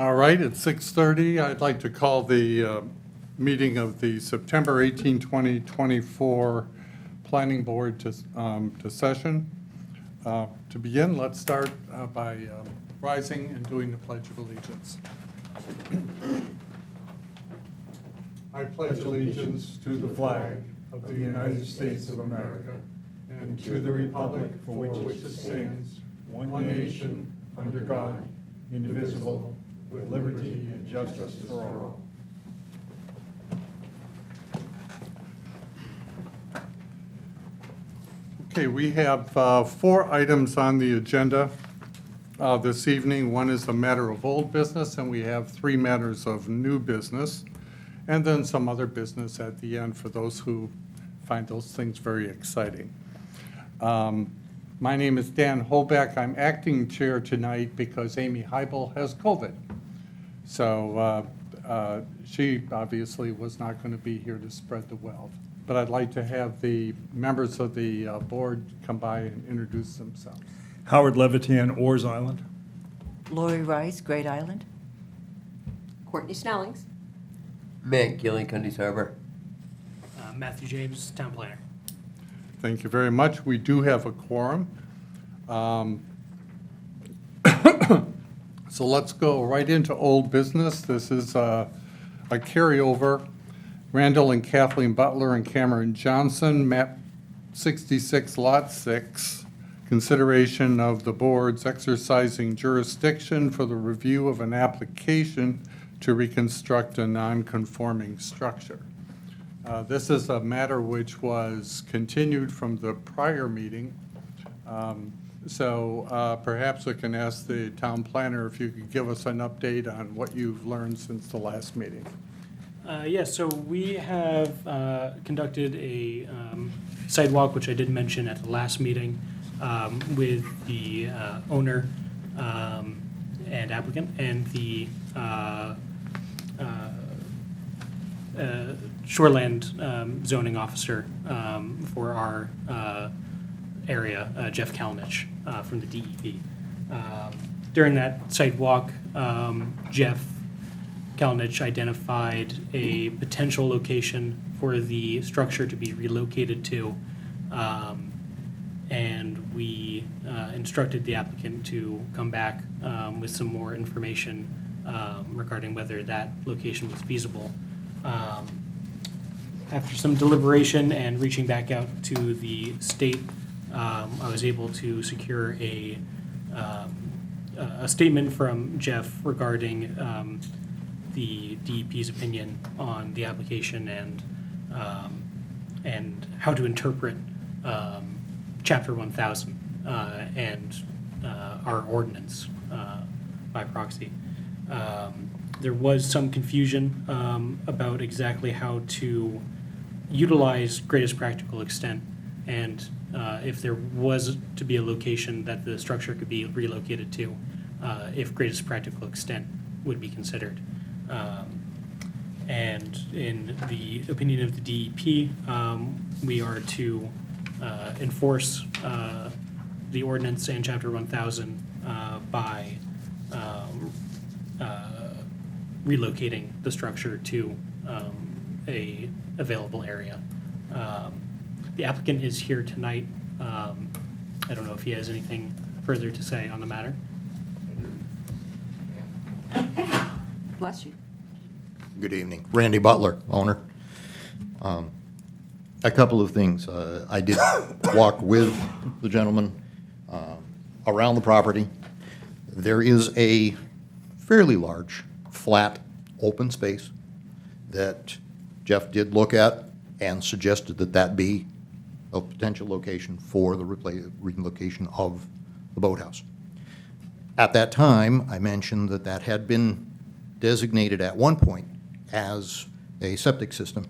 All right, it's 6:30. I'd like to call the meeting of the September 18, 2024 Planning Board to session. To begin, let's start by rising and doing the Pledge of Allegiance. I pledge allegiance to the flag of the United States of America and to the republic for which it stands, one nation, under God, indivisible, with liberty and justice for all. Okay, we have 4 items on the agenda this evening. One is a matter of old business, and we have 3 matters of new business, and then some other business at the end for those who find those things very exciting. My name is Dan Hoback. I'm acting chair tonight because Amy Heibel has COVID. So she obviously was not going to be here to spread the wealth. But I'd like to have the members of the board come by and introduce themselves. Howard Levitan, Oars Island. Lori Rice, Great Island. Courtney Snellings. Matt Gilly, Cundy's Harbor. Matthew James, Town Planner. Thank you very much. We do have a quorum. So let's go right into old business. This is a carryover. Randall and Kathleen Butler and Cameron Johnson, map 66, lot 6. Consideration of the board's exercising jurisdiction for the review of an application to reconstruct a non-conforming structure. This is a matter which was continued from the prior meeting. So perhaps we can ask the town planner if you could give us an update on what you've learned since the last meeting. Yes, so we have conducted a sidewalk, which I did mention at the last meeting, with the owner and applicant and the shoreland zoning officer for our area, Jeff Kalnich from the DEP. During that site walk, Jeff Kalnich identified a potential location for the structure to be relocated to, and we instructed the applicant to come back with some more information regarding whether that location was feasible. After some deliberation and reaching back out to the state, I was able to secure a statement from Jeff regarding the DEP's opinion on the application and how to interpret Chapter 1000 and our ordinance by proxy. There was some confusion about exactly how to utilize greatest practical extent, and if there was to be a location that the structure could be relocated to, if greatest practical extent would be considered. And in the opinion of the DEP, we are to enforce the ordinance and Chapter 1000 by relocating the structure to a available area. The applicant is here tonight. I don't know if he has anything further to say on the matter. Bless you. Good evening. Randy Butler, owner. A couple of things. I did walk with the gentleman around the property. There is a fairly large, flat, open space that Jeff did look at and suggested that that be a potential location for the relocation of the boathouse. At that time, I mentioned that that had been designated at one point as a septic system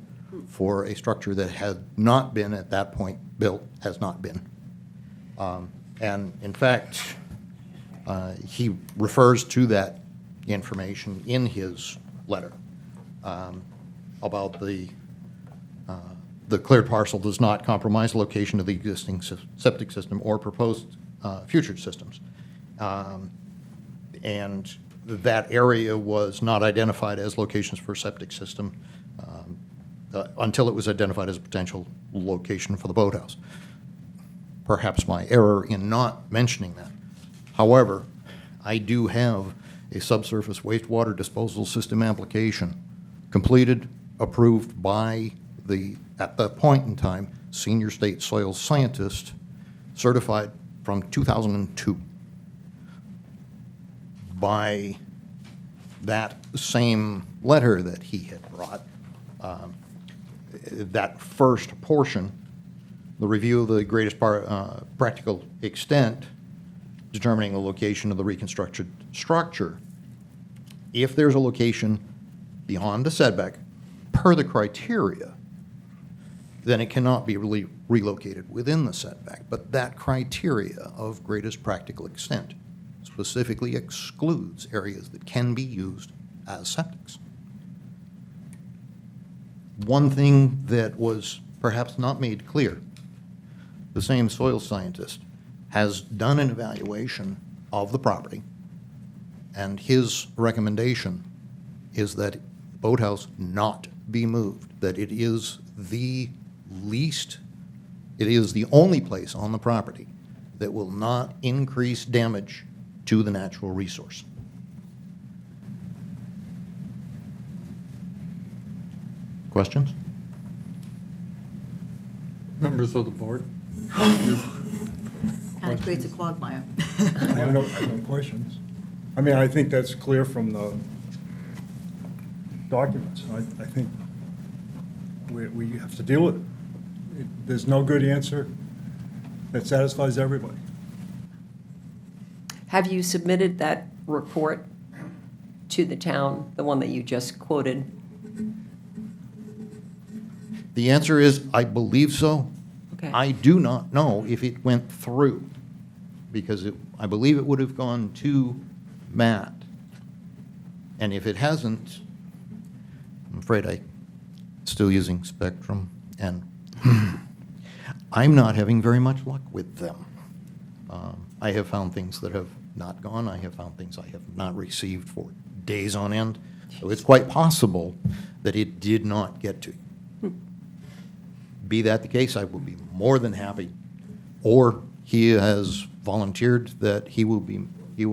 for a structure that had not been at that point built, has not been. And in fact, he refers to that information in his letter about the cleared parcel does not compromise the location of the existing septic system or proposed future systems. And that area was not identified as locations for septic system until it was identified as a potential location for the boathouse. Perhaps my error in not mentioning that. However, I do have a subsurface wastewater disposal system application completed, approved by the, at that point in time, senior state soil scientist, certified from 2002. By that same letter that he had brought, that first portion, the review of the greatest practical extent, determining the location of the reconstructed structure. If there's a location beyond the setback, per the criteria, then it cannot be relocated within the setback. But that criteria of greatest practical extent specifically excludes areas that can be used as septics. One thing that was perhaps not made clear, the same soil scientist has done an evaluation of the property, and his recommendation is that boathouse not be moved, that it is the only place on the property that will not increase damage to the natural resource. Questions? Members of the board? Kind of creates a quagmire. I have no questions. I mean, I think that's clear from the documents. I think we have to deal with it. There's no good answer that satisfies everybody. Have you submitted that report to the town, the one that you just quoted? The answer is, I believe so. Okay. I do not know if it went through, because I believe it would have gone to Matt. And if it hasn't, I'm afraid I'm still using Spectrum, and I'm not having very much luck with them. I have found things that have not gone. I have found things I have not received for days on end. So it's quite possible that it did not get to you. Be that the case, I will be more than happy. Or he has volunteered that he will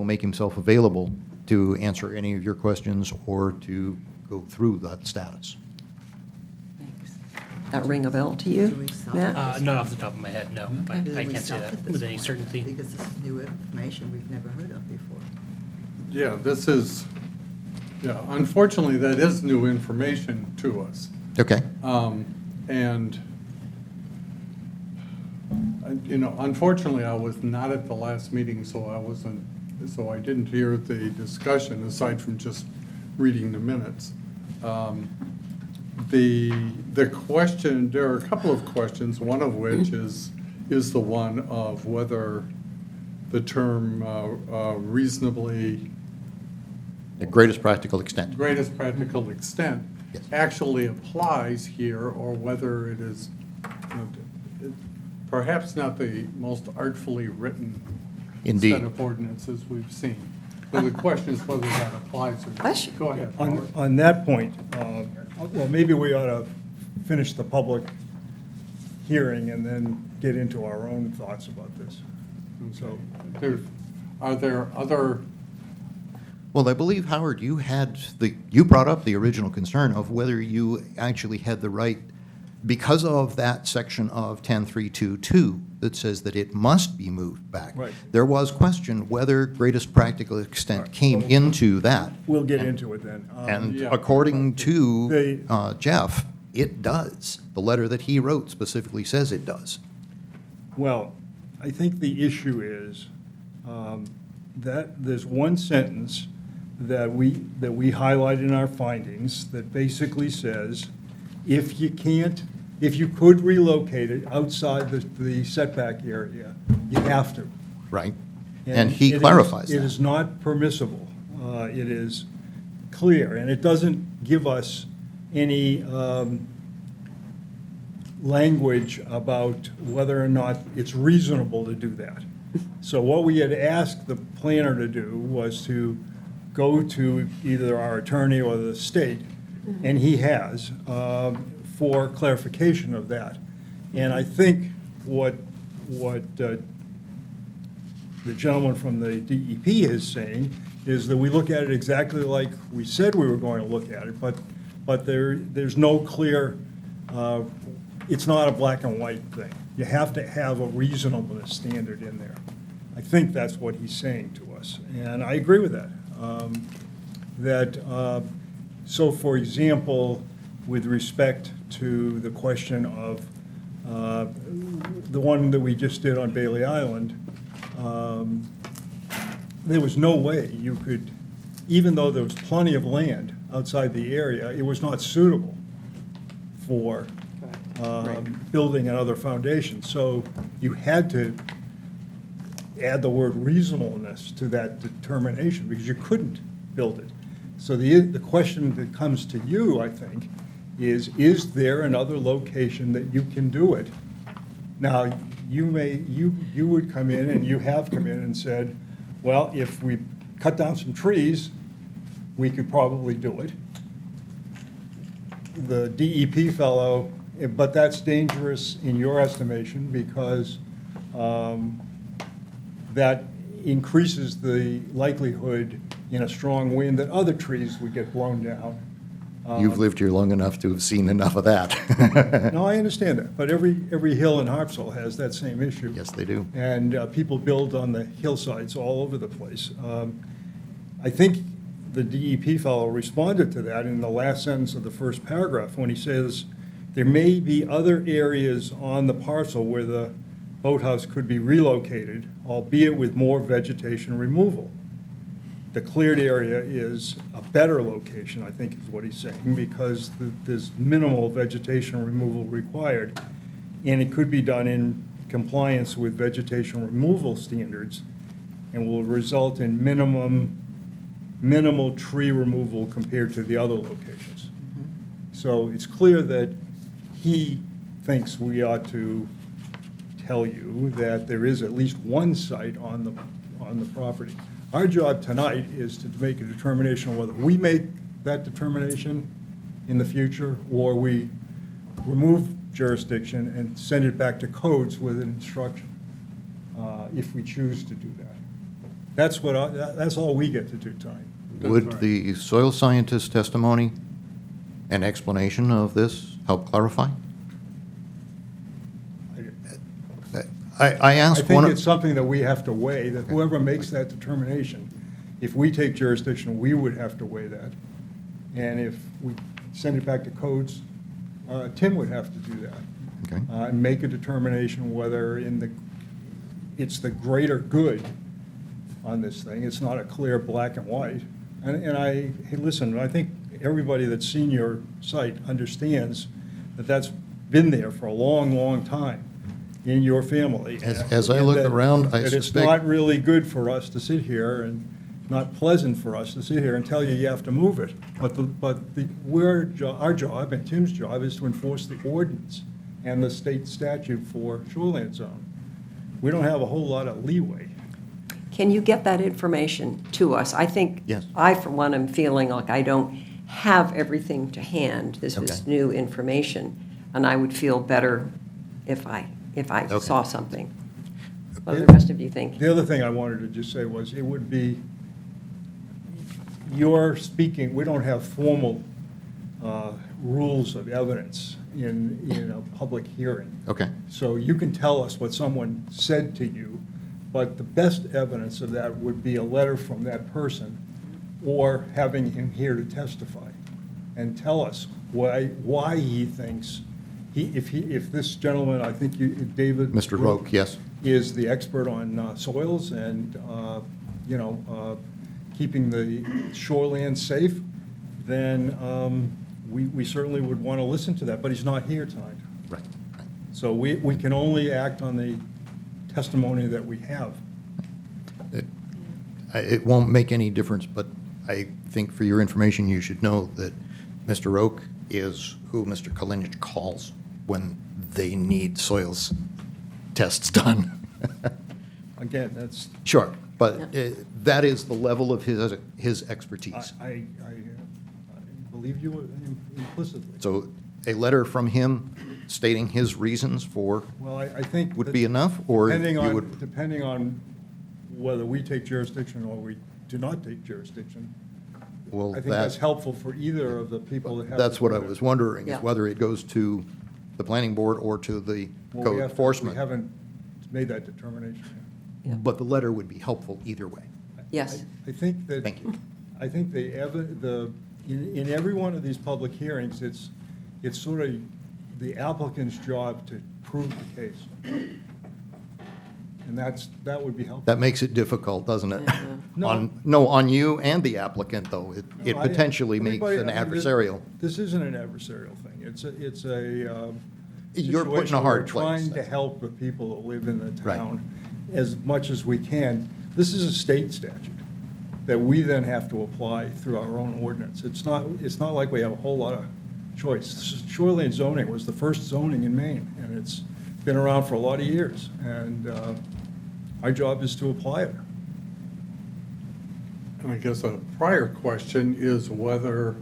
make himself available to answer any of your questions or to go through that status. That ring a bell to you, Matt? Not off the top of my head, no. But Maybe I we can't say stop that at this with any point, certainty. Because this is new information we've never heard of before. Yeah, this is, yeah, unfortunately, that is new information to us. Okay. And, unfortunately, I was not at the last meeting, so I didn't hear the discussion, aside from just reading the minutes. The question, there are a couple of questions, one of which is the one of whether the term reasonably, The greatest practical extent. greatest practical extent Yes. actually applies here, or whether it is perhaps not the most artfully written Indeed. set of ordinances we've seen. So the question is whether that applies or Bless you. not. Go ahead, Howard. On that point, well, maybe we ought to finish the public hearing and then get into our own thoughts about this. So, Are there other, Well, I believe, Howard, you brought up the original concern of whether you actually had the right, because of that section of 10322 that says that it must be moved back. Right. There was question whether greatest practical extent came into that. we'll get into it then. And Yeah. according to They- Jeff, it does. The letter that he wrote specifically says it does. Well, I think the issue is that there's one sentence that we highlight in our findings that basically says, if you could relocate it outside the setback area, you have to. Right? And he it is- clarifies It is that. not permissible. It is clear, and it doesn't give us any language about whether or not it's reasonable to do that. So what we had asked the planner to do was to go to either our attorney or the state, and he has, for clarification of that. And I think what the gentleman from the DEP is saying is that we look at it exactly like we said we were going to look at it, but there's no clear, it's not a black and white thing. You have to have a reasonableness standard in there. I think that's what he's saying to us, and I agree with that. So for example, with respect to the question of the one that we just did on Bailey Island, there was no way you could, even though there was plenty of land outside the area, it was not suitable for building another foundation. So you had to add the word reasonableness to that determination because you couldn't build it. So the question that comes to you, I think, is there another location that you can do it? Now, you would come in, and you have come in and said, well, if we cut down some trees, we could probably do it. The DEP fellow, but that's dangerous in your estimation because that increases the likelihood in a strong wind that other trees would get blown down. You've lived here long enough to have seen enough of that. No, I understand that, but every hill in Harpswell has that same issue. Yes, they do. And people build on the hillsides all over the place. I think the DEP fellow responded to that in the last sentence of the first paragraph when he says, there may be other areas on the parcel where the boathouse could be relocated, albeit with more vegetation removal. The cleared area is a better location, I think is what he's saying, because there's minimal vegetation removal required, and it could be done in compliance with vegetation removal standards and will result in minimal tree removal compared to the other locations. So it's clear that he thinks we ought to tell you that there is at least one site on the property. Our job tonight is to make a determination whether we make that determination in the future or we remove jurisdiction and send it back to codes with an instruction, if we choose to do that. That's all we get to do tonight. Would the soil scientist testimony and explanation of this help clarify? I asked I one think of... it's something that we have to weigh, that whoever makes that determination, if we take jurisdiction, we would have to weigh that. And if we send it back to codes, Tim would have to do that. Okay. And make a determination whether it's the greater good on this thing. It's not a clear black and white. Hey, listen, I think everybody that's seen your site understands that that's been there for a long, long time in your family. As I look And that- around, I that it's suspect- not really good for us to sit here and not pleasant for us to sit here and tell you have to move it. Our job and Tim's job is to enforce the ordinance and the state statute for shoreline zone. We don't have a whole lot of leeway. Can you get that information to us? I think, Yes. I, for one, am feeling like I don't have everything to hand. This was Okay. new information, and I would feel better if I Okay. saw something. What do the rest of you think? The other thing I wanted to just say was, it would be, you're speaking, we don't have formal rules of evidence in a public hearing. Okay. So you can tell us what someone said to you, but the best evidence of that would be a letter from that person or having him here to testify and tell us why he thinks, if this gentleman, I think David. Mr. Roque, yes. Is the expert on soils and, keeping the shoreline safe, then we certainly would want to listen to that, but he's not here tonight. Right. So we can only act on the testimony that we have. It won't make any difference, but I think for your information, you should know that Mr. Roque is who Mr. Kalinich calls when they need soils tests done. Again, that's, Sure. But that is the level of his expertise. I believe you implicitly. So a letter from him stating his reasons for Well, I think. would that be enough, or Depending you on, would, depending on whether we take jurisdiction or we do not take jurisdiction, well, I think that's that, helpful for either of the people that have. that's to what I do it. was wondering, is Yeah. whether it goes to the planning board or to the Well, code we enforcement. haven't made that determination. Yeah. But the letter would be helpful either way. Yes. I think that. Thank you. I think in every one of these public hearings, it's sort of the applicant's job to prove the case. And that would be helpful. That makes it difficult, doesn't it? No. On you and the applicant, though. It No, I- potentially makes everybody- an I mean, adversarial. This isn't an adversarial thing. It's a You're put in a situation where hard we're trying place. to help the people that live in the Right. town as much as we can. This is a state statute that we then have to apply through our own ordinance. It's not like we have a whole lot of choice. Shoreline zoning was the first zoning in Maine, and it's been around for a lot of years. And our job is to apply it. And I guess a prior question is whether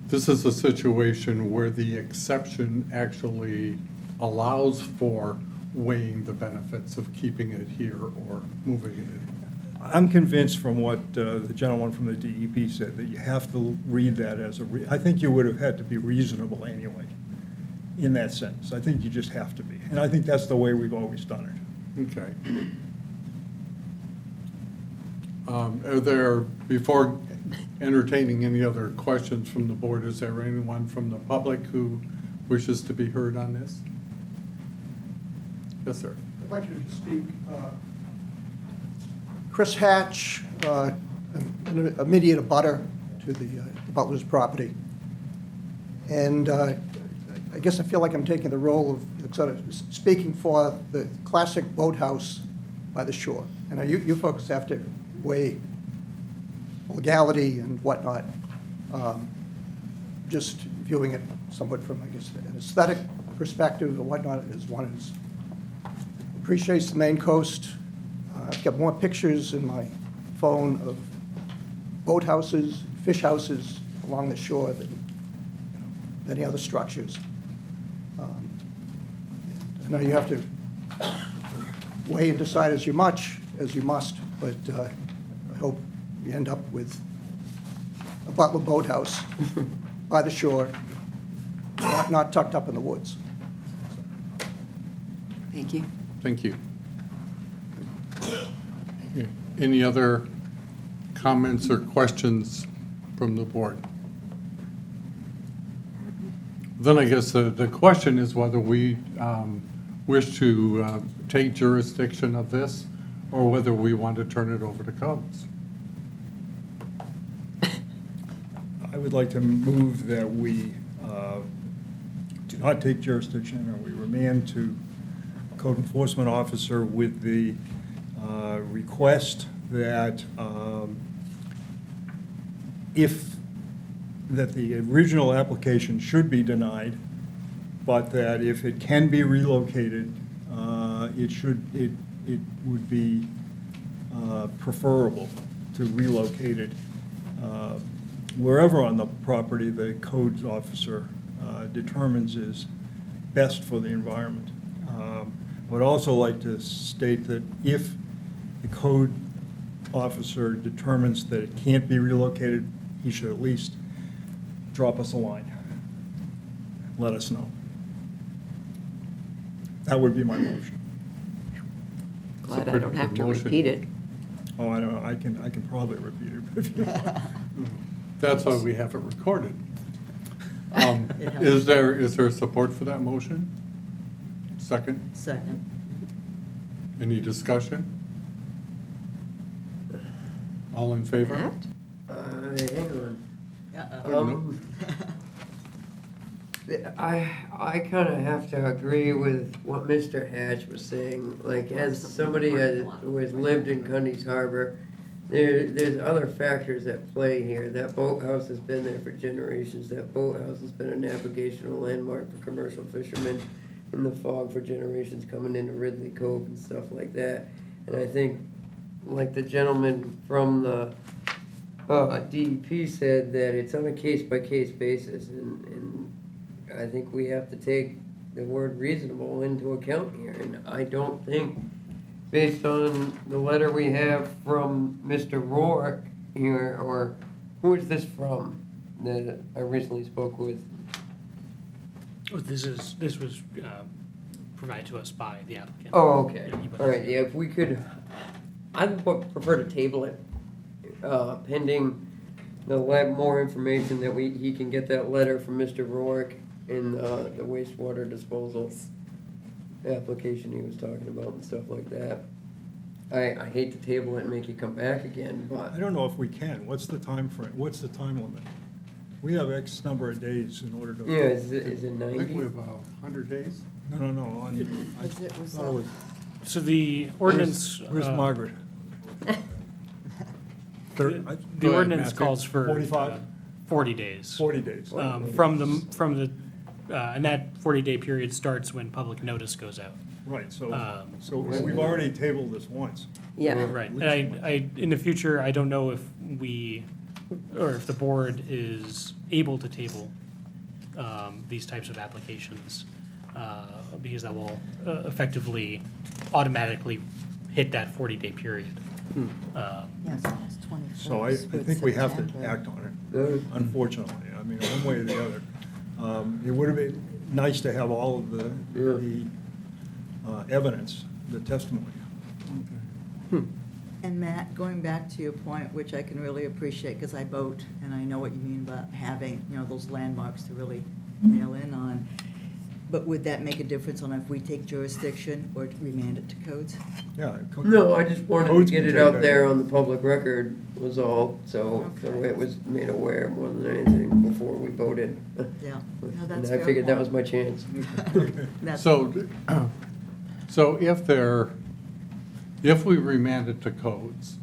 this is a situation where the exception actually allows for weighing the benefits of keeping it here or moving it. I'm convinced from what the gentleman from the DEP said, that you have to read that as I think you would have had to be reasonable anyway, in that sense. I think you just have to be. And I think that's the way we've always done it. Okay. Are there, before entertaining any other questions from the board, is there anyone from the public who wishes to be heard on this? Yes, sir. I'd like you to speak. Chris Hatch, an immediate abutter to the Butler's property. And I guess I feel like I'm taking the role of sort of speaking for the classic boathouse by the shore. And you folks have to weigh legality and whatnot. Just viewing it somewhat from, I guess, an aesthetic perspective or whatnot, as one is appreciates the Maine coast. I've got more pictures in my phone of boathouses, fish houses along the shore than any other structures. I know you have to weigh and decide as you must, but I hope you end up with a Butler boathouse by the shore, not tucked up in the woods. Thank you. Thank you. Any other comments or questions from the board? Then I guess the question is whether we wish to take jurisdiction of this or whether we want to turn it over to codes. I would like to move that we do not take jurisdiction, or we remand to code enforcement officer with the request that that the original application should be denied, but that if it can be relocated, it would be preferable to relocate it wherever on the property the codes officer determines is best for the environment. I would also like to state that if the code officer determines that it can't be relocated, he should at least drop us a line. Let us know. That would be my motion. Glad I don't have to repeat it. Oh, I don't know, I can probably repeat it, but if you want. That's why we have it recorded. Is there support for that motion? Second? Second. Any discussion? All in favor? Matt? Hang on. Uh-oh. I kind of have to agree with what Mr. Hatch was saying. Like, as somebody who has lived in Cundy's Harbor, there's other factors at play here. That boathouse has been there for generations. That boathouse has been a navigational landmark for commercial fishermen in the fog for generations coming into Ridley Cove and stuff like that. And I think like the gentleman from the DEP said, that it's on a case-by-case basis, and I think we have to take the word reasonable into account here, and I don't think, based on the letter we have from Mr. Rourke here, or who is this from that I recently spoke with? This was provided to us by the applicant. Oh, okay. Yeah, he put All it right, together. yeah, if we could, I'd prefer to table it, pending more information that he can get that letter from Mr. Rourke in the wastewater disposal application he was talking about and stuff like that. I hate to table it and make you come back again, but. I don't know if we can. What's the time frame? What's the time limit? We have X number of days in order to. Yeah, is it I think 90? we have 100 days. No. I Was it- was thought it was- So the ordinance. Where's Margaret? The Go the ahead, ordinance Matthew. calls for 45? 40 days. 40 days. And that 40-day period starts when public notice goes out. Right, so Um, we've already tabled this once. Yeah, Right, and in the future, I don't know if or if the board is able to table these types of applications, because that will effectively automatically hit that 40-day period. Yes, it's 21st. So I think we have to act on it, Uh, unfortunately. I mean, one way or the other. It would have been nice to have all of the evidence, the testimony. And Matt, going back to your point, which I can really appreciate, because I vote, and I know what you mean about having, those landmarks to really nail in on. But would that make a difference on if we take jurisdiction or remand it to codes? Yeah. No, I just wanted to Codes get can it take out that. there on the public record was all, so Okay. it was made aware more than anything before we voted. Yeah. No, And that's I fair figured that point. was my chance. That's- So if we remand it to codes,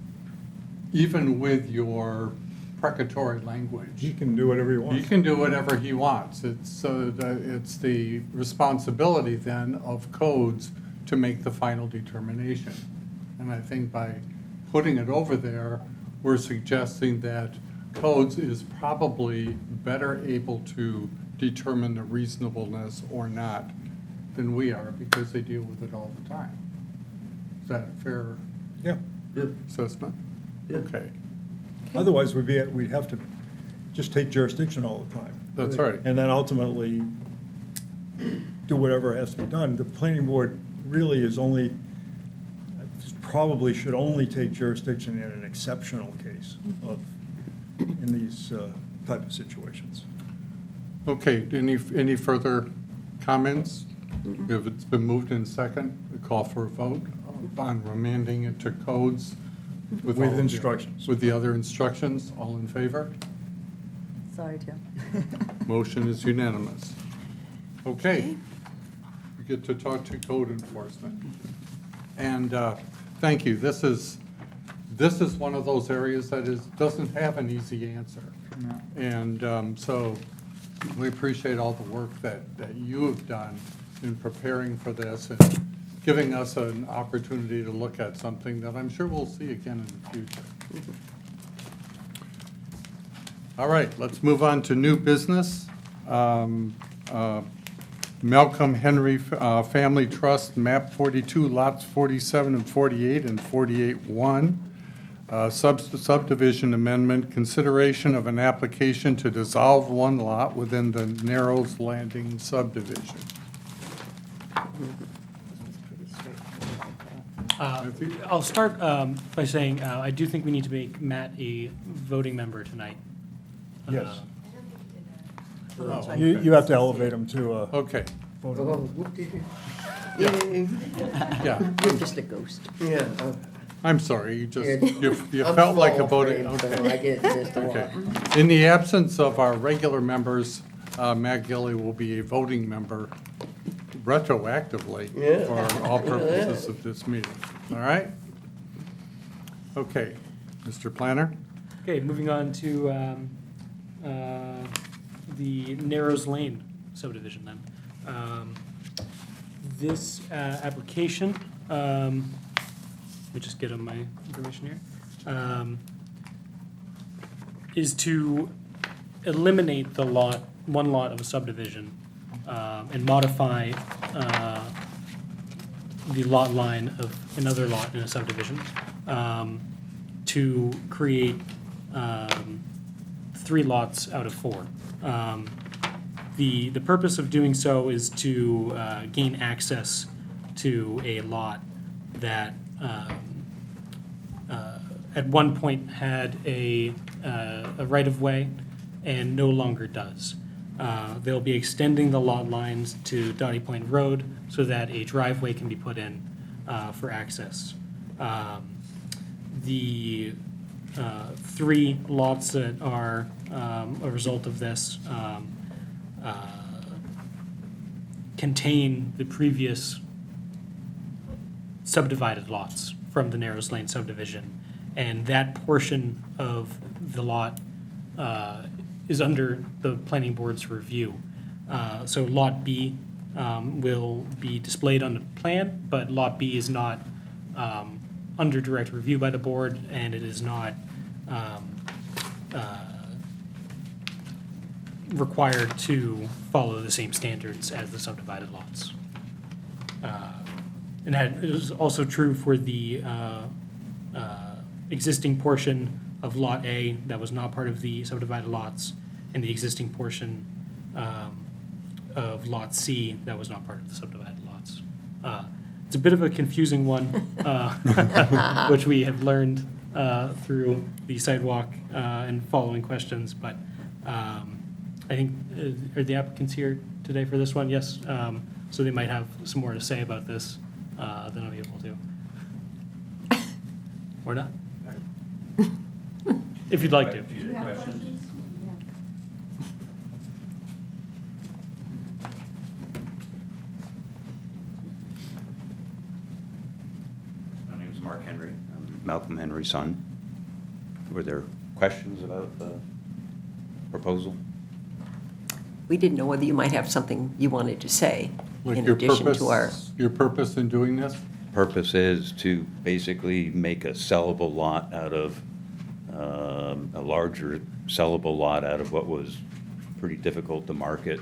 even with your precatory language, He can do whatever he he wants. can do whatever he wants. It's the responsibility then of codes to make the final determination. And I think by putting it over there, we're suggesting that codes is probably better able to determine the reasonableness or not than we are, because they deal with it all the time. Is that a fair Yeah. assessment? Yeah. Okay, Otherwise, we'd have to just take jurisdiction all the time. that's right. And then ultimately do whatever has to be done. The planning board really probably should only take jurisdiction in an exceptional case in these type of situations. Okay, any further comments? If it's been moved in second, we call for a vote on remanding it to codes with all With of the- instructions. With the other instructions, all in favor? Sorry, Tim. Motion is unanimous. Okay, we get to talk to code enforcement. And thank you, this is one of those areas that doesn't have an easy answer. And so we appreciate all the work that you have done in preparing for this and giving us an opportunity to look at something that I'm sure we'll see again in the future. All right, let's move on to new business. Malcolm Henry Family Trust, map 42, lots 47 and 48 and 48-1. Subdivision amendment, consideration of an application to dissolve one lot within the Narrows Landing subdivision. I'll start by saying, I do think we need to make Matt a voting member tonight. Yes. Oh, You have to elevate them to Okay, Oh, whoop-de-doo. yeah, You're just a ghost. Yeah. I'm sorry, you just, Yeah. you I'm felt like a small voting, frame, so okay. I get missed a lot. Okay. In the absence of our regular members, Matt Gilly will be a voting member retroactively Yeah. for all purposes of this meeting. All right? Okay. Mr. Planner? Okay, moving on to the Narrows Lane subdivision then. This application me just get on my information here, is to eliminate the one lot of a subdivision, and modify the lot line of another lot in a subdivision, to create 3 lots out of 4. The purpose of doing so is to gain access to a lot that at one point had a right-of-way and no longer does. They'll be extending the lot lines to Dotty Point Road so that a driveway can be put in for access. The 3 lots that are a result of this contain the previous subdivided lots from the Narrows Lane subdivision. And that portion of the lot is under the planning board's review. So Lot B will be displayed on the plan, but Lot B is not under direct review by the board, and it is not required to follow the same standards as the subdivided lots. And that is also true for the existing portion of Lot A that was not part of the subdivided lots, and the existing portion of Lot C that was not part of the subdivided lots. It's a bit of a confusing one, which we have learned through the sidewalk and following questions, but I think, are the applicants here today for this one? Yes. So they might have some more to say about this than I'm able to. Or not? If you'd like to. My name is Mark Henry. I'm Malcolm Henry's son. Were there questions about the proposal? We didn't know whether you might have something you wanted to say Like in your addition to our. Your purpose in doing this? Purpose is to basically make a sellable lot out of, a larger sellable lot out of what was pretty difficult to market.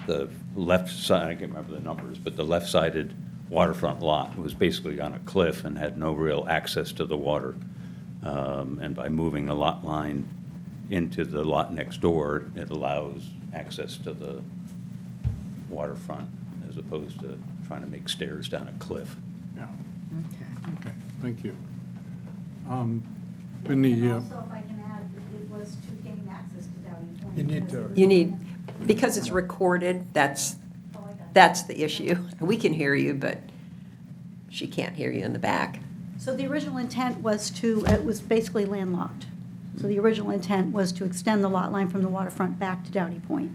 The left side, I can't remember the numbers, but the left-sided waterfront lot was basically on a cliff and had no real access to the water. And by moving the lot line into the lot next door, it allows access to the waterfront as opposed to trying to make stairs down a cliff. Yeah. Okay. Okay, thank you. In the, And also, if I can add, it was to gain access to Downey Point. You need to- You need, because it's recorded, that's the issue. We can hear you, but she can't hear you in the back. So the original intent was it was basically landlocked. So the original intent was to extend the lot line from the waterfront back to Downey Point.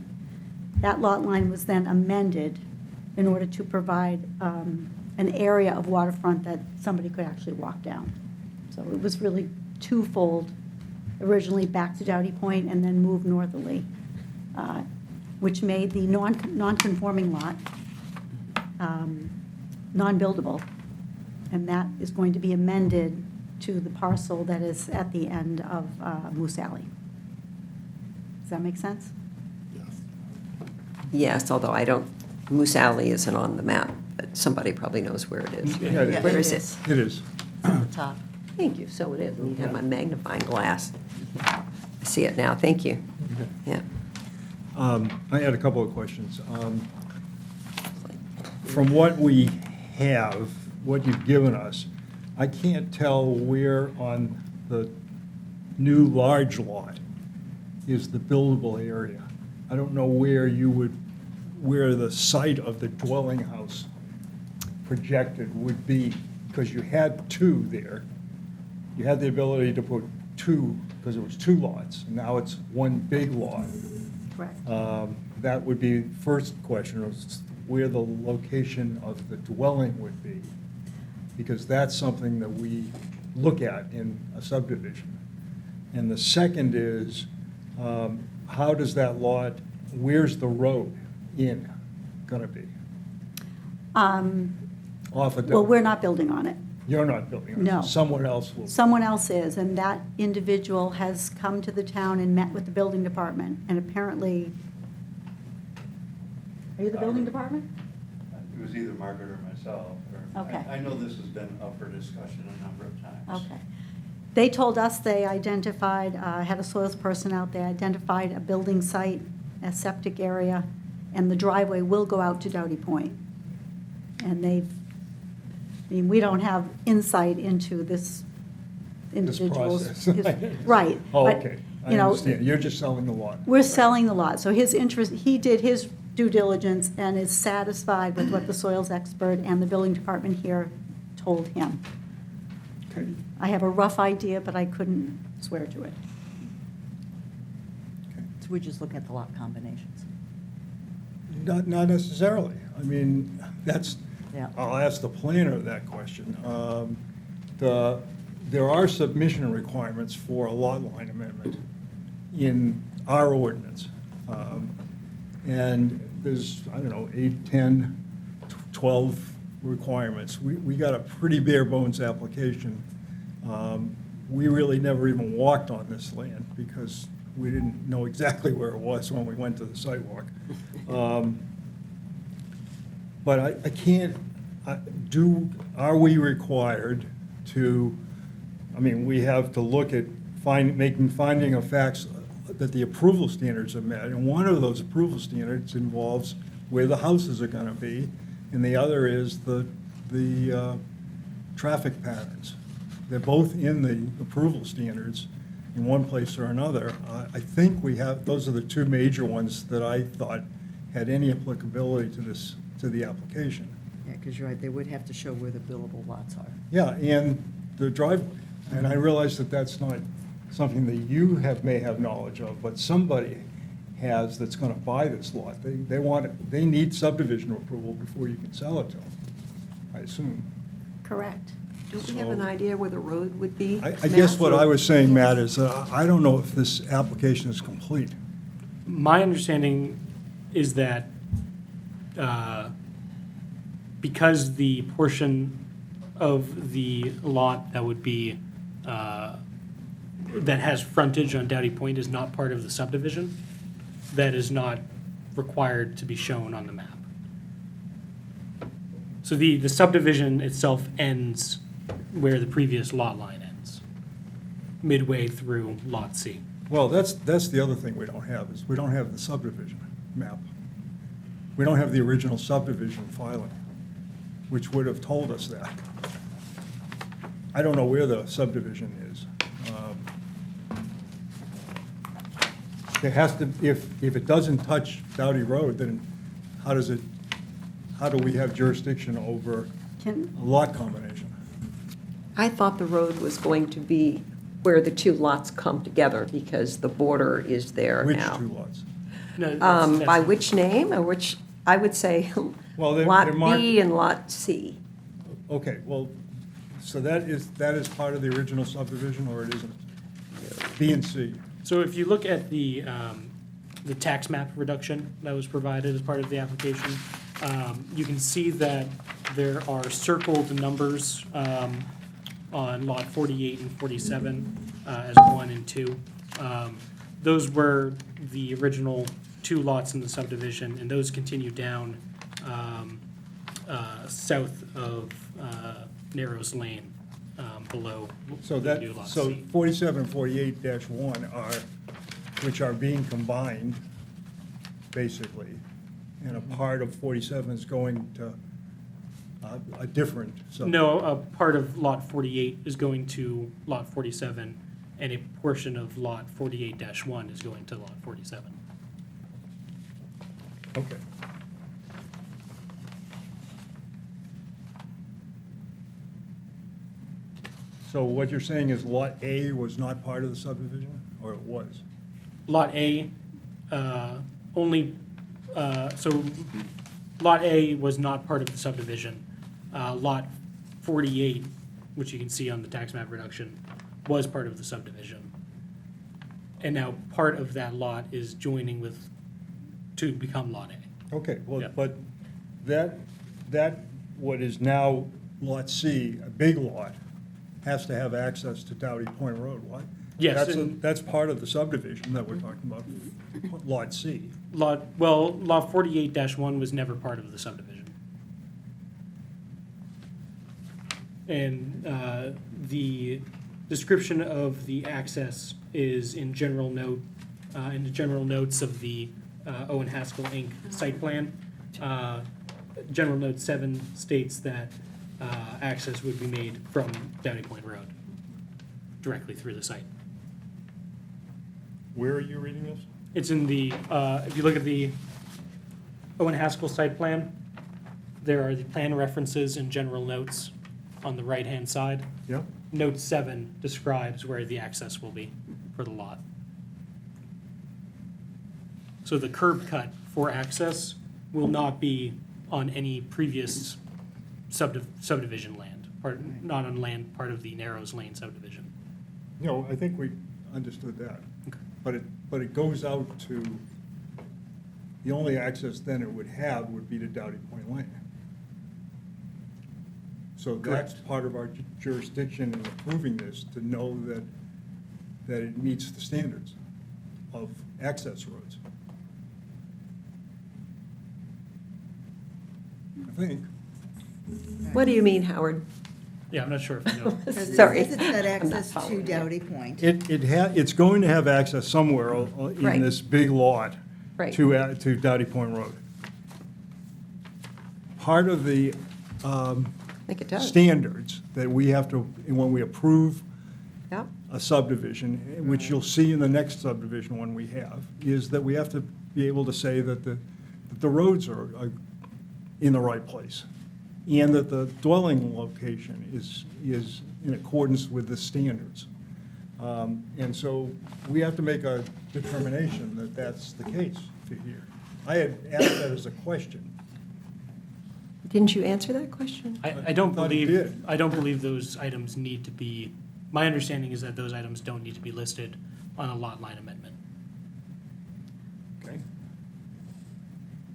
That lot line was then amended in order to provide an area of waterfront that somebody could actually walk down. So it was really twofold, originally back to Downey Point and then moved northerly, which made the non-conforming lot non-buildable. And that is going to be amended to the parcel that is at the end of Moose Alley. Does that make sense? Yes, although Moose Alley isn't on the map, but somebody probably knows where it is. Yeah, it Where is. is it? It is. It's on the top. Thank you, so it is. I need to have my magnifying glass. I see it now, thank you. Yeah. I had a couple of questions. From what we have, what you've given us, I can't tell where on the new large lot is the buildable area. I don't know where the site of the dwelling house projected would be, because you had 2 there. You had the ability to put 2, because it was 2 lots, and now it's 1 big lot. Correct. That would be the first question, is where the location of the dwelling would be, because that's something that we look at in a subdivision. And the second is, how does that lot, where's the road in gonna be? off of. Well, we're not building on it. You're not building on it. No. Someone else will. Someone else is, and that individual has come to the town and met with the building department, and apparently, are you the building department? It was either Margaret or myself. Okay. I know this has been up for discussion a number of times. Okay. They told us they identified, had a soils person out there, identified a building site, a septic area, and the driveway will go out to Doughty Point. And they've, I mean, we don't have insight into this individual's. process. Right. Oh, but, okay. I you know, understand. You're just selling the lot. We're selling the lot, so his interest, he did his due diligence and is satisfied with what the soils expert and the building department here told him. Okay. I have a rough idea, but I couldn't swear to it. So we just look at the lot combinations. Not necessarily. I mean, that's, Yeah. I'll ask the planner that question. There are submission requirements for a lot line amendment in our ordinance. And there's, I don't know, 8, 10, 12 requirements. We got a pretty bare bones application. We really never even walked on this land because we didn't know exactly where it was when we went to the sidewalk. But I can't, are we required to, I mean, we have to look at making finding of facts that the approval standards are met. And one of those approval standards involves where the houses are gonna be, and the other is the traffic patterns. They're both in the approval standards in one place or another. I think we have, those are the two major ones that I thought had any applicability to the application. Yeah, because you're right, they would have to show where the billable lots are. Yeah, and the driveway. And I realize that that's not something that you may have knowledge of, but somebody has that's gonna buy this lot. They need subdivision approval before you can sell it to them, I assume. Correct. Do we have an idea where the road would be? I guess what I was saying, Matt, is I don't know if this application is complete. My understanding is that because the portion of the lot that would be, that has frontage on Doughty Point is not part of the subdivision, that is not required to be shown on the map. So the subdivision itself ends where the previous lot line ends, midway through Lot C. Well, that's the other thing we don't have, is we don't have the subdivision map. We don't have the original subdivision filing, which would have told us that. I don't know where the subdivision is. It has to, if it doesn't touch Doughty Road, then how do we have jurisdiction over Can, a lot combination? I thought the road was going to be where the two lots come together because the border is there Which now. two lots? No, that's- By which name, or which, I would say Well, they're Lot marked- B and Lot C. Okay, well, so that is part of the original subdivision, or it isn't? B and C. So if you look at the tax map reduction that was provided as part of the application, you can see that there are circled numbers on lot 48 and 47 as 1 and 2. Those were the original two lots in the subdivision, and those continue down south of Narrows Lane, below So the new that, lot so C. 47 and 48-1 are, which are being combined, basically, and a part of 47 is going to a different subdivision. No, a part of lot 48 is going to lot 47, and a portion of lot 48-1 is going to lot 47. Okay. So what you're saying is Lot A was not part of the subdivision, or it was? Lot A, only, so Lot A was not part of the subdivision. Lot 48, which you can see on the tax map reduction, was part of the subdivision. And now part of that lot is joining with, to become Lot A. Okay, well, Yeah. but that what is now Lot C, a big lot, has to have access to Dowdy Point Road, what? Yes, That's, and- that's part of the subdivision that we're talking about, Lot C. Lot 48-1 was never part of the subdivision. And the description of the access is in general note, in the general notes of the Owen Haskell Inc. site plan. General note 7 states that access would be made from Dowdy Point Road, directly through the site. Where are you reading this? It's in the, if you look at the Owen Haskell site plan, there are the plan references and general notes on the right-hand side. Yeah? Note 7 describes where the access will be for the lot. So the curb cut for access will not be on any previous subdivision land, not on land part of the Narrows Lane subdivision. No, I think we understood that. Okay. But it goes out to, the only access then it would have would be to Dowdy Point Lane. So that's part of our jurisdiction in approving this, to know that it meets the standards of access roads. I think. What do you mean, Howard? Yeah, I'm not sure if I know. Because it Sorry. says it's got I'm not access to following you. Dowdy Point. It's going to have access somewhere in Right. this big lot Right. to Dowdy Point Road. Part of the I think it does. standards that we have to, when we approve Yep. a subdivision, which you'll see in the next subdivision one we have, is that we have to be able to say that the roads are in the right place, and that the dwelling location is in accordance with the standards. And so we have to make a determination that that's the case for here. I had asked that as a question. Didn't you answer that question? I don't thought he believe, did. I don't believe those items need to be, my understanding is that those items don't need to be listed on a lot line amendment. Okay.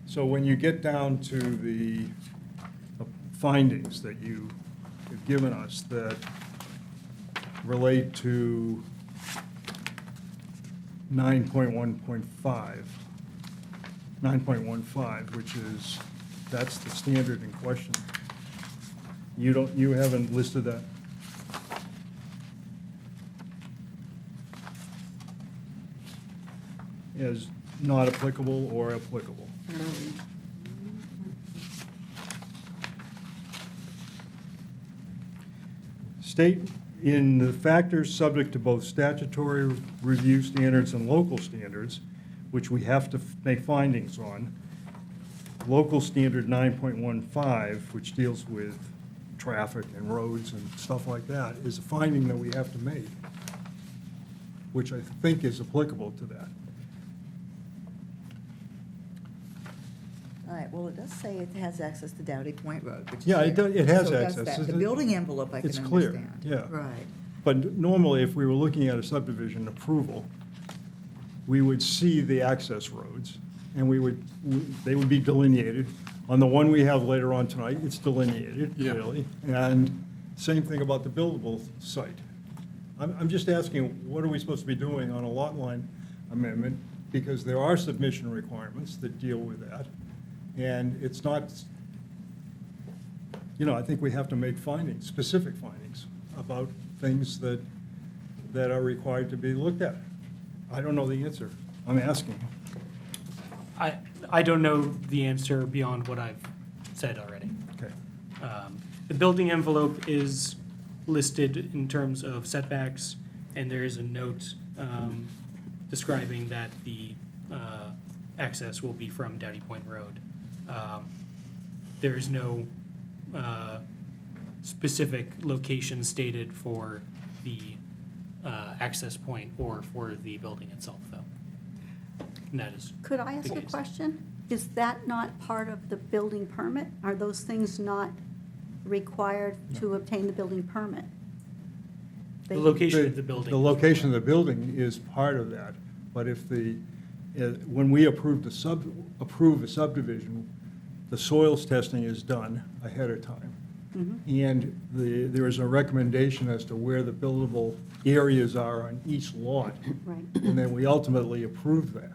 So when you get down to the findings that you have given us that relate to 9.1.5, 9.15, which is, that's the standard in question. You haven't listed that? As not applicable or applicable? State in the factors subject to both statutory review standards and local standards, which we have to make findings on. Local standard 9.15, which deals with traffic and roads and stuff like that, is a finding that we have to make, which I think is applicable to that. All right, well, it does say it has access to Dowdy Point Road, which is Yeah, it here. does- it has So access. that. The Isn't it? building envelope I can It's understand. clear, yeah. Right. But normally, if we were looking at a subdivision approval, we would see the access roads, and they would be delineated. On the one we have later on tonight, it's delineated Yeah. clearly. And same thing about the buildable site. I'm just asking, what are we supposed to be doing on a lot line amendment? Because there are submission requirements that deal with that. And it's not, I think we have to make findings, specific findings about things that are required to be looked at. I don't know the answer. I'm asking. I don't know the answer beyond what I've said already. Okay. The building envelope is listed in terms of setbacks, and there is a note describing that the access will be from Dowdy Point Road. There is no specific location stated for the access point or for the building itself, though. And that is, Could I ask the a case. question? Is that not part of the building permit? Are those things not required to obtain the building permit? the location of the building. The location of the building is part of that, but if when we approve a subdivision, the soils testing is done ahead of time. And there is a recommendation as to where the buildable areas are on each lot. Right. And then we ultimately approve that.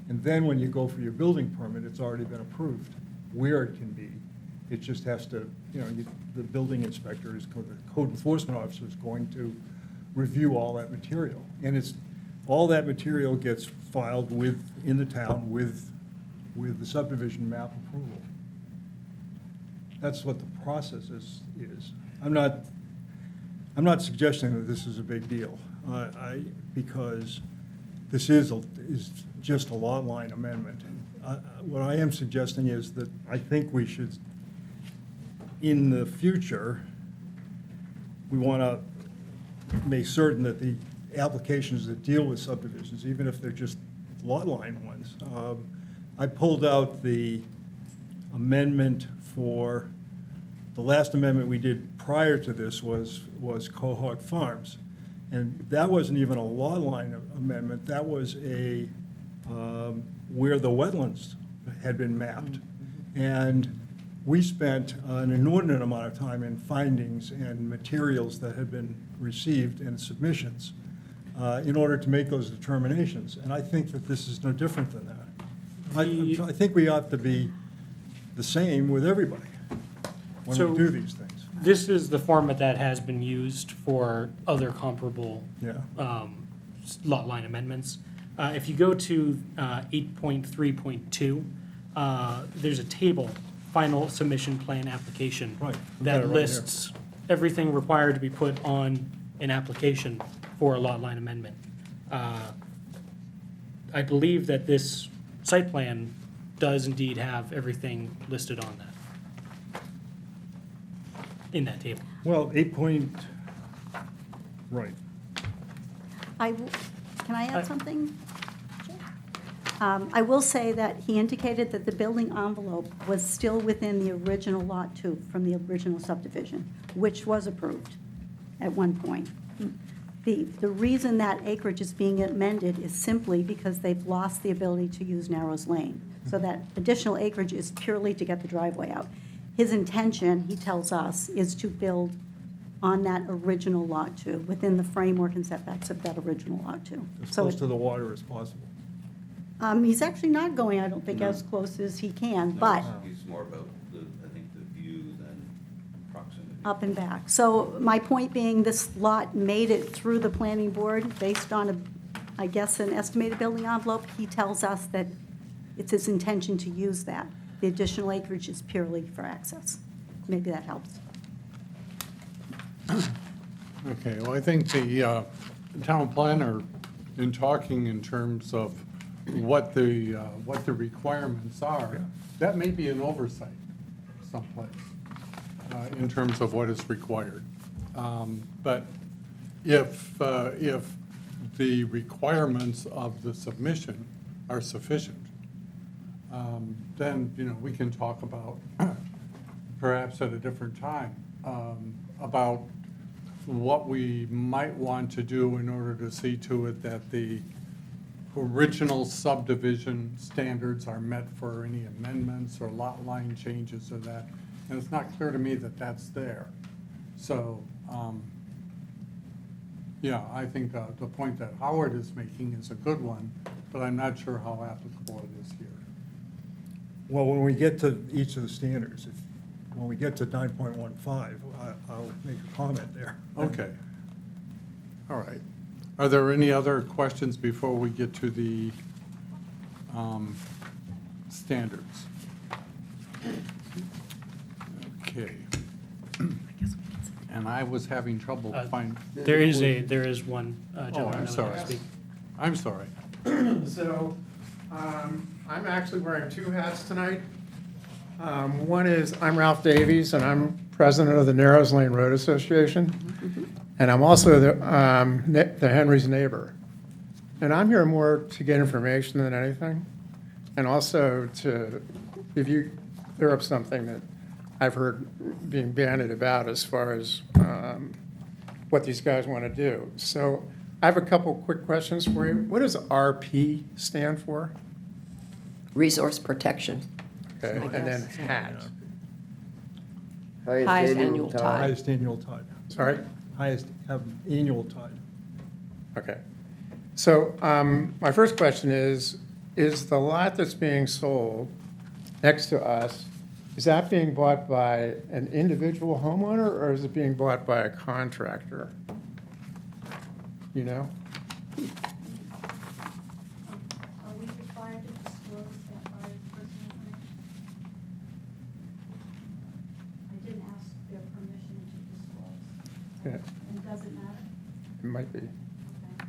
And then when you go for your building permit, it's already been approved where it can be. It just has to, the building inspector is, the code enforcement officer is going to review all that material. And all that material gets filed in the town with the subdivision map approval. That's what the process is. I'm not suggesting that this is a big deal, because this is just a lot line amendment. What I am suggesting is that I think we should, in the future, we want to make certain that the applications that deal with subdivisions, even if they're just lot line ones, I pulled out the amendment for, the last amendment we did prior to this was Cohog Farms. And that wasn't even a lot line amendment, that was where the wetlands had been mapped. And we spent an inordinate amount of time in findings and materials that had been received and submissions in order to make those determinations. And I think that this is no different than that. I think we ought to be the same with everybody when So- we do these things. This is the format that has been used for other comparable Yeah. lot line amendments. If you go to 8.3.2, there's a table, final submission plan application. Right. We've got it That right here. lists everything required to be put on an application for a lot line amendment. I believe that this site plan does indeed have everything listed on that, in that table. Well, right. Can I add something? I will say that he indicated that the building envelope was still within the original Lot 2 from the original subdivision, which was approved at one point. The reason that acreage is being amended is simply because they've lost the ability to use Narrows Lane. So that additional acreage is purely to get the driveway out. His intention, he tells us, is to build on that original Lot 2, within the framework and setbacks of that original Lot 2. As So close to the water as possible. he's actually not going, I don't think, as close as he can, but It's more about I think the view than proximity. up and back. So my point being, this lot made it through the planning board based on, I guess, an estimated building envelope. He tells us that it's his intention to use that. The additional acreage is purely for access. Maybe that helps. Okay, well, I think the town planner, in talking in terms of what the requirements are, that may be an oversight someplace in terms of what is required. But if the requirements of the submission are sufficient, then, we can talk about, perhaps at a different time, about what we might want to do in order to see to it that the original subdivision standards are met for any amendments or lot line changes or that. And it's not clear to me that that's there. So, I think the point that Howard is making is a good one, but I'm not sure how applicable it is here. Well, when we get to each of the standards, when we get to 9.15, I'll make a comment there. Okay. All right. Are there any other questions before we get to the standards? Okay. And I was having trouble finding. There is one Oh, gentleman I'm that would sorry. like to speak. I'm sorry. So, I'm actually wearing two hats tonight. One is, I'm Ralph Davies, and I'm president of the Narrows Lane Road Association. And I'm also the Henry's neighbor. And I'm here more to get information than anything, and also to clear up something that I've heard being bandied about as far as what these guys want to do. So I have a couple quick questions for you. What does RP stand for? Resource protection. Okay, I and then guess. Hatch. Highest annual tide. Highest annual tide. Sorry? Highest annual tide. Okay. So my first question is the lot that's being sold next to us, is that being bought by an individual homeowner, or is it being bought by a contractor? You know? Are we required to disclose that by personal information? I didn't ask their permission to disclose. Yeah, And does it matter? it might be. Okay.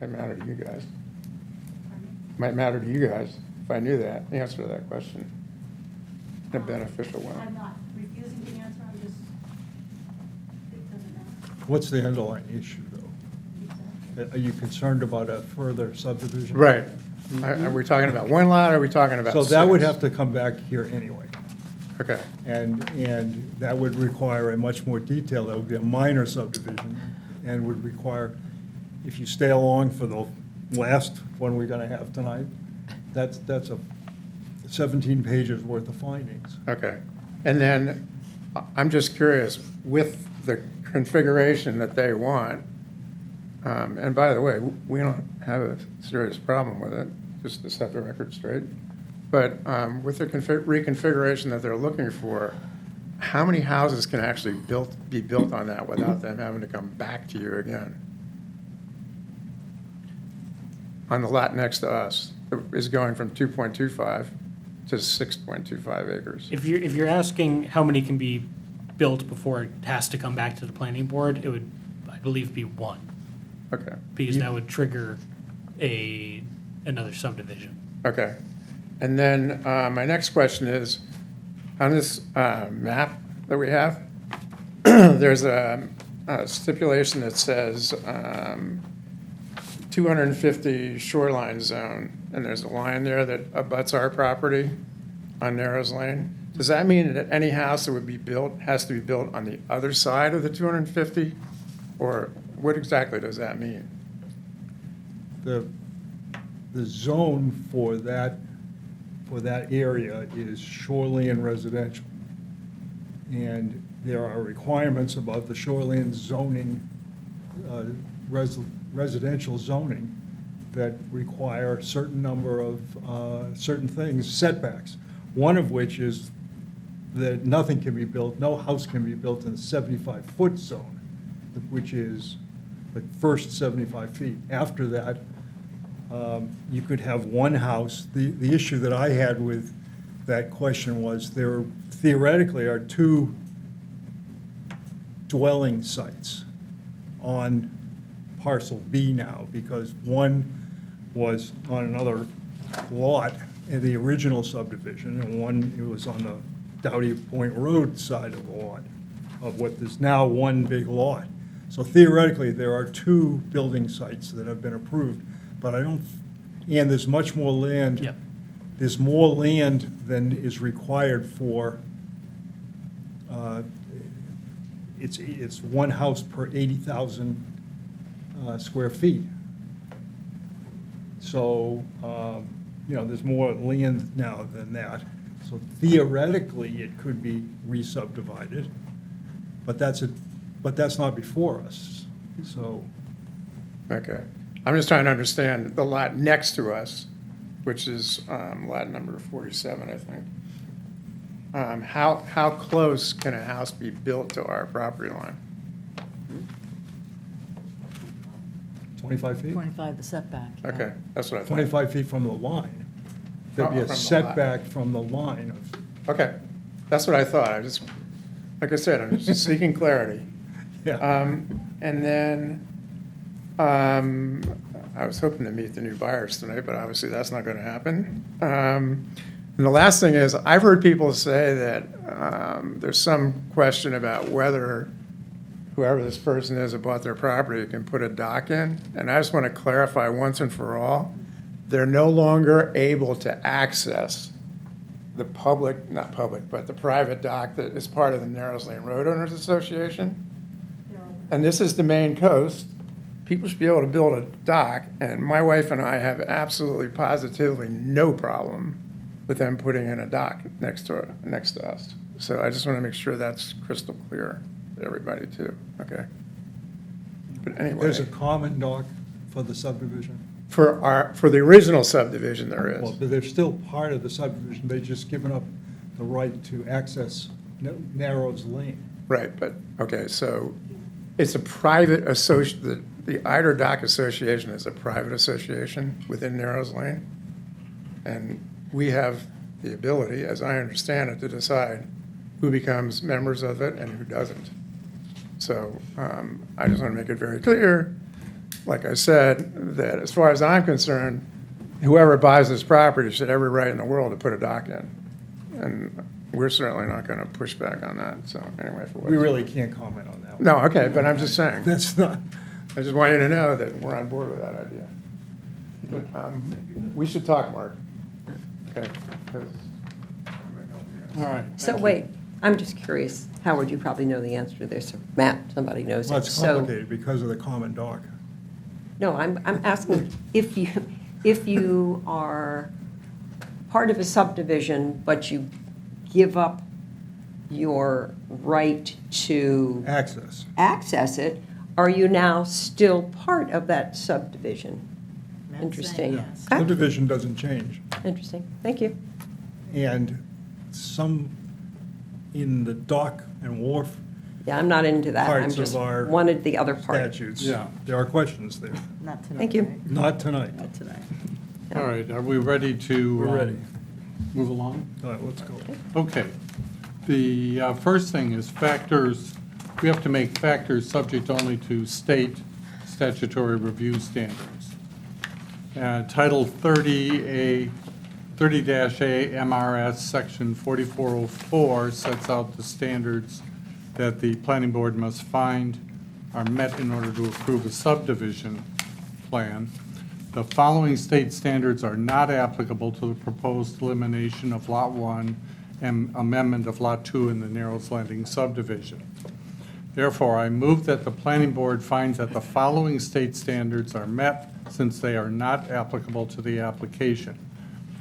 Might matter to you guys. Pardon me? Might matter to you guys if I knew that, the answer to that question. In a beneficial way. I'm not refusing the answer, I'm just, it doesn't matter. What's the underlying issue, though? Are you concerned about a further subdivision? Right. Are we talking about one lot, or are we talking about So that would six? have to come back here anyway. Okay, And that would require a much more detailed, that would be a minor subdivision, and would require, if you stay along for the last one we're gonna have tonight, that's a 17 pages worth of findings. okay. And then, I'm just curious, with the configuration that they want, and by the way, we don't have a serious problem with it, just to set the record straight. But with the reconfiguration that they're looking for, how many houses can actually be built on that without them having to come back to you again? On the lot next to us, is going from 2.25 to 6.25 acres. If you're asking how many can be built before it has to come back to the planning board, it would, I believe, be one, Okay, because that would trigger another subdivision. okay. And then my next question is, on this map that we have, there's a stipulation that says 250 shoreline zone, and there's a line there that abuts our property on Narrows Lane. Does that mean that any house that would be built has to be built on the other side of the 250? Or what exactly does that mean? The zone for that area is shoreline residential. And there are requirements about the shoreline zoning, residential zoning, that require certain number of, certain things, setbacks. One of which is that nothing can be built, no house can be built in the 75-foot zone, which is the first 75 feet. After that, you could have one house. The issue that I had with that question was there theoretically are two dwelling sites on parcel B now, because one was on another lot in the original subdivision, and one, it was on the Dowdy Point Road side of the lot, of what is now one big lot. So theoretically, there are two building sites that have been approved, but I don't, and there's much more land. Yep. There's more land than is required for, it's one house per 80,000 square feet. So, there's more land now than that. So theoretically, it could be re-subdivided, but that's not before us, so. Okay. I'm just trying to understand the lot next to us, which is lot number 47, I think. How close can a house be built to our property line? 25 feet? 25, the setback. yeah. Okay, that's what I thought. 25 feet from the line. There'd be Oh, a from the lot. setback from the line of, Okay, that's what I thought. I just, like I said, I'm just seeking clarity. yeah. And then, I was hoping to meet the new buyers tonight, but obviously that's not going to happen. And the last thing is, I've heard people say that there's some question about whether whoever this person is that bought their property can put a dock in. And I just want to clarify once and for all, they're no longer able to access the public, not public, but the private dock that is part of the Narrows Lane Road Owners Association. And this is the Maine coast. People should be able to build a dock, and my wife and I have absolutely positively no problem with them putting in a dock next to us. So I just want to make sure that's crystal clear to everybody too, okay? But anyway. There's a common dock for the subdivision. For the original subdivision, there Well, is. but they're still part of the subdivision, they've just given up the right to access Narrows Lane. Right, but, okay, so it's a private the Eider Dock Association is a private association within Narrows Lane. And we have the ability, as I understand it, to decide who becomes members of it and who doesn't. So I just want to make it very clear, like I said, that as far as I'm concerned, whoever buys this property should have every right in the world to put a dock in. And we're certainly not going to push back on that, so anyway. For what We it's really worth. can't comment on that. No, okay, but I'm just saying. That's not, I just want you to know that we're on board with that idea. But, we should talk, Mark. Okay? 'cause- All right. So thank you. wait, I'm just curious, Howard, you probably know the answer to this, or Matt, somebody knows well, it. it's So, complicated because of the common dock. no, I'm asking if you are part of a subdivision, but you give up your right to access it, are you now still part of that subdivision? Matt's Interesting. saying yes. Okay. Subdivision doesn't change. Interesting, thank you. And some in the dock and wharf Yeah, I'm not into that, I'm Parts of just our wanted the other part. statutes, Yeah. there are questions there. Not tonight. Thank you. right? Not tonight. Not tonight. All right, are we ready to? We're ready. Move along? All right, let's go. Okay. The first thing is factors, we have to make factors subject only to state statutory review standards. Title 30A, 30-A MRS Section 4404 sets out the standards that the planning board must find are met in order to approve a subdivision plan. The following state standards are not applicable to the proposed elimination of Lot 1 and amendment of Lot 2 in the Narrows Landing subdivision. Therefore, I move that the planning board finds that the following state standards are met since they are not applicable to the application.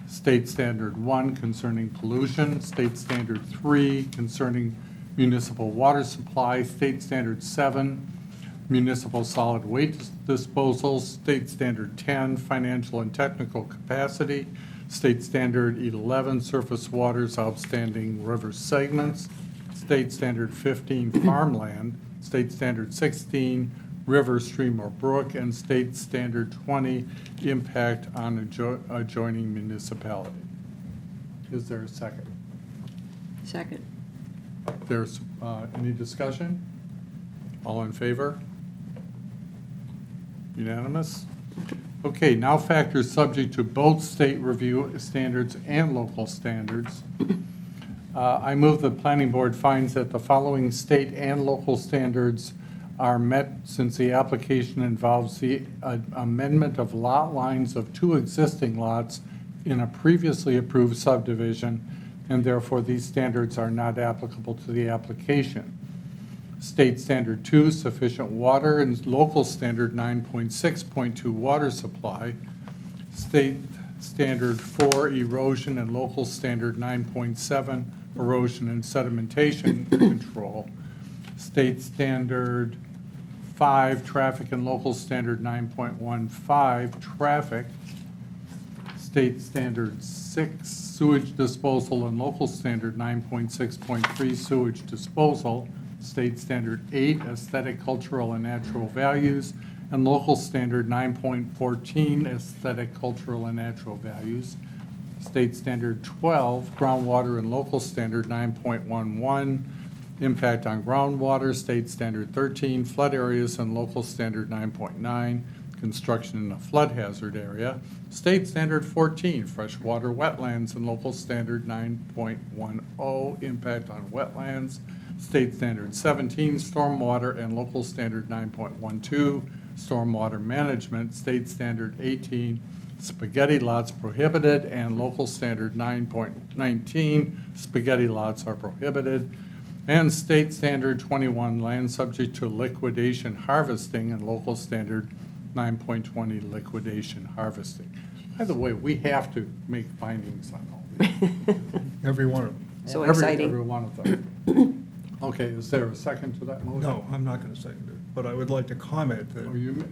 State Standard 1 concerning pollution, State Standard 3 concerning municipal water supply, State Standard 7 municipal solid waste disposal, State Standard 10 financial and technical capacity, State Standard 11 surface waters outstanding river segments, State Standard 15 farmland, State Standard 16 river, stream, or brook, and State Standard 20 impact on adjoining municipality. Is there a second? Second. There's any discussion? All in favor? Unanimous? Okay, now factors subject to both state review standards and local standards. I move the planning board finds that the following state and local standards are met since the application involves the amendment of lot lines of two existing lots in a previously approved subdivision, and therefore these standards are not applicable to the application. State Standard 2, sufficient water, and local standard 9.6.2, water supply. State Standard 4, erosion, and local standard 9.7, erosion and sedimentation control. State Standard 5, traffic, and local standard 9.15, traffic. State Standard 6, sewage disposal, and local standard 9.6.3, sewage disposal. State Standard 8, aesthetic, cultural, and natural values, and local standard 9.14, aesthetic, cultural, and natural values. State Standard 12, groundwater, and local standard 9.11, impact on groundwater. State Standard 13, flood areas, and local standard 9.9, construction in a flood hazard area. State Standard 14, freshwater wetlands, and local standard 9.10, impact on wetlands. State Standard 17, stormwater, and local standard 9.12, stormwater management. State Standard 18, spaghetti lots prohibited, and local standard 9.19, spaghetti lots are prohibited. And State Standard 21, land subject to liquidation harvesting, and local standard 9.20, liquidation harvesting. By the way, we have to make findings on all Every one of them. So Every exciting. one of them. Okay, is there a second to that motion? No, I'm not going to second it, but I would like to comment that.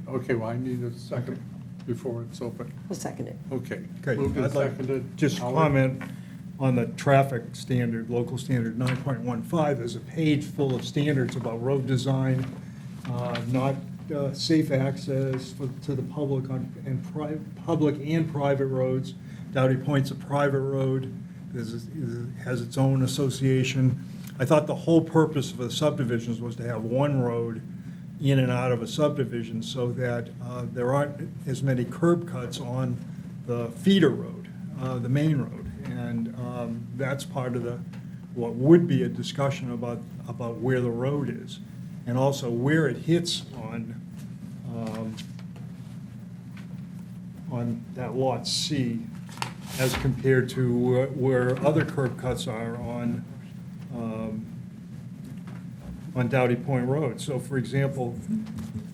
Oh, okay, well, I need a second before it's open. I'll second it. Okay. Okay, Moved and I'd like seconded. just Howard? comment on the traffic standard, local standard 9.15. There's a page full of standards about road design, not safe access to the public public and private roads. Dowdy Point's a private road, has its own association. I thought the whole purpose of the subdivisions was to have one road in and out of a subdivision so that there aren't as many curb cuts on the feeder road, the main road. And that's part of what would be a discussion about where the road is, and also where it hits on that Lot C as compared to where other curb cuts are on Dowdy Point Road. So for example,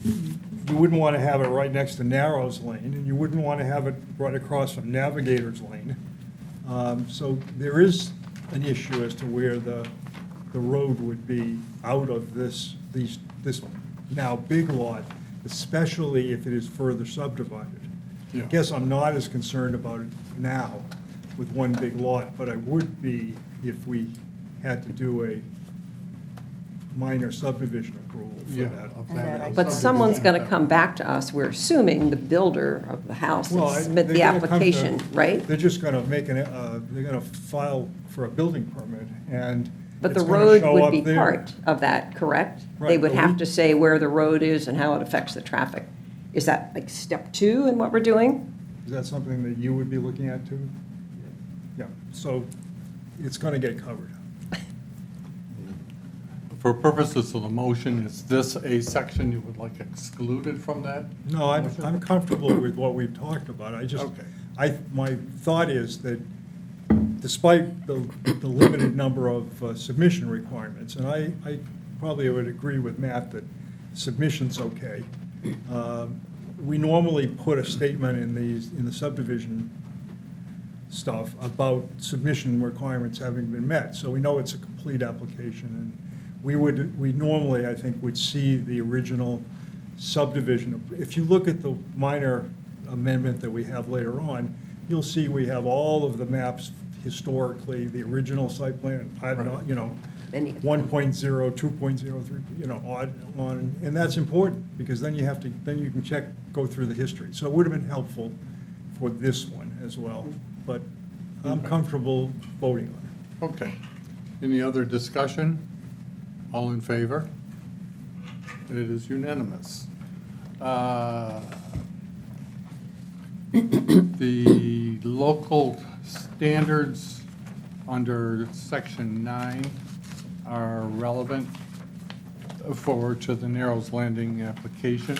you wouldn't want to have it right next to Narrows Lane, and you wouldn't want to have it right across from Navigator's Lane. So there is an issue as to where the road would be out of this now big lot, especially if it is further subdivided. I Yeah. guess I'm not as concerned about it now with one big lot, but I would be if we had to do a minor subdivision approval for Yeah, that. of And that that. I- But someone's going to come back to us, we're assuming the builder of the house Well, and submit they're the gonna come to- application, right? They're just gonna they're gonna file for a building permit, and But the it's gonna road show would up be there. part of that, correct? They Right, would but have we- to say where the road is and how it affects the traffic. Is that like step 2 in what we're doing? Is that something that you would be looking at too? Yeah, so it's gonna get covered. For purposes of the motion, is this a section you would like excluded from that? No, I'm comfortable with what we've talked about. Okay. My thought is that despite the limited number of submission requirements, and I probably would agree with Matt that submission's okay. We normally put a statement in the subdivision stuff about submission requirements having been met, so we know it's a complete application. And we normally, I think, would see the original subdivision. If you look at the minor amendment that we have later on, you'll see we have all of the maps historically, the original site plan, Many. 1.0, 2.03, on, and that's important, because then you can go through the history. So it would have been helpful for this one as well, but I'm comfortable voting on it. Okay. Any other discussion? All in favor? It is unanimous. The local standards under section 9 are relevant to the Narrows Landing application.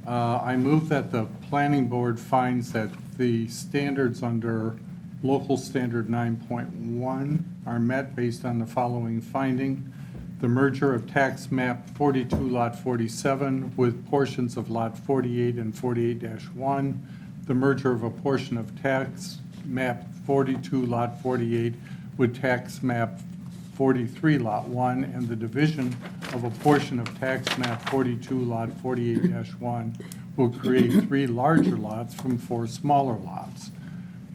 I move that the planning board finds that the standards under local standard 9.1 are met based on the following finding. The merger of tax map 42 lot 47 with portions of lot 48 and 48-1. The merger of a portion of tax map 42 lot 48 with tax map 43 lot 1, and the division of a portion of tax map 42 lot 48-1 will create 3 larger lots from 4 smaller lots.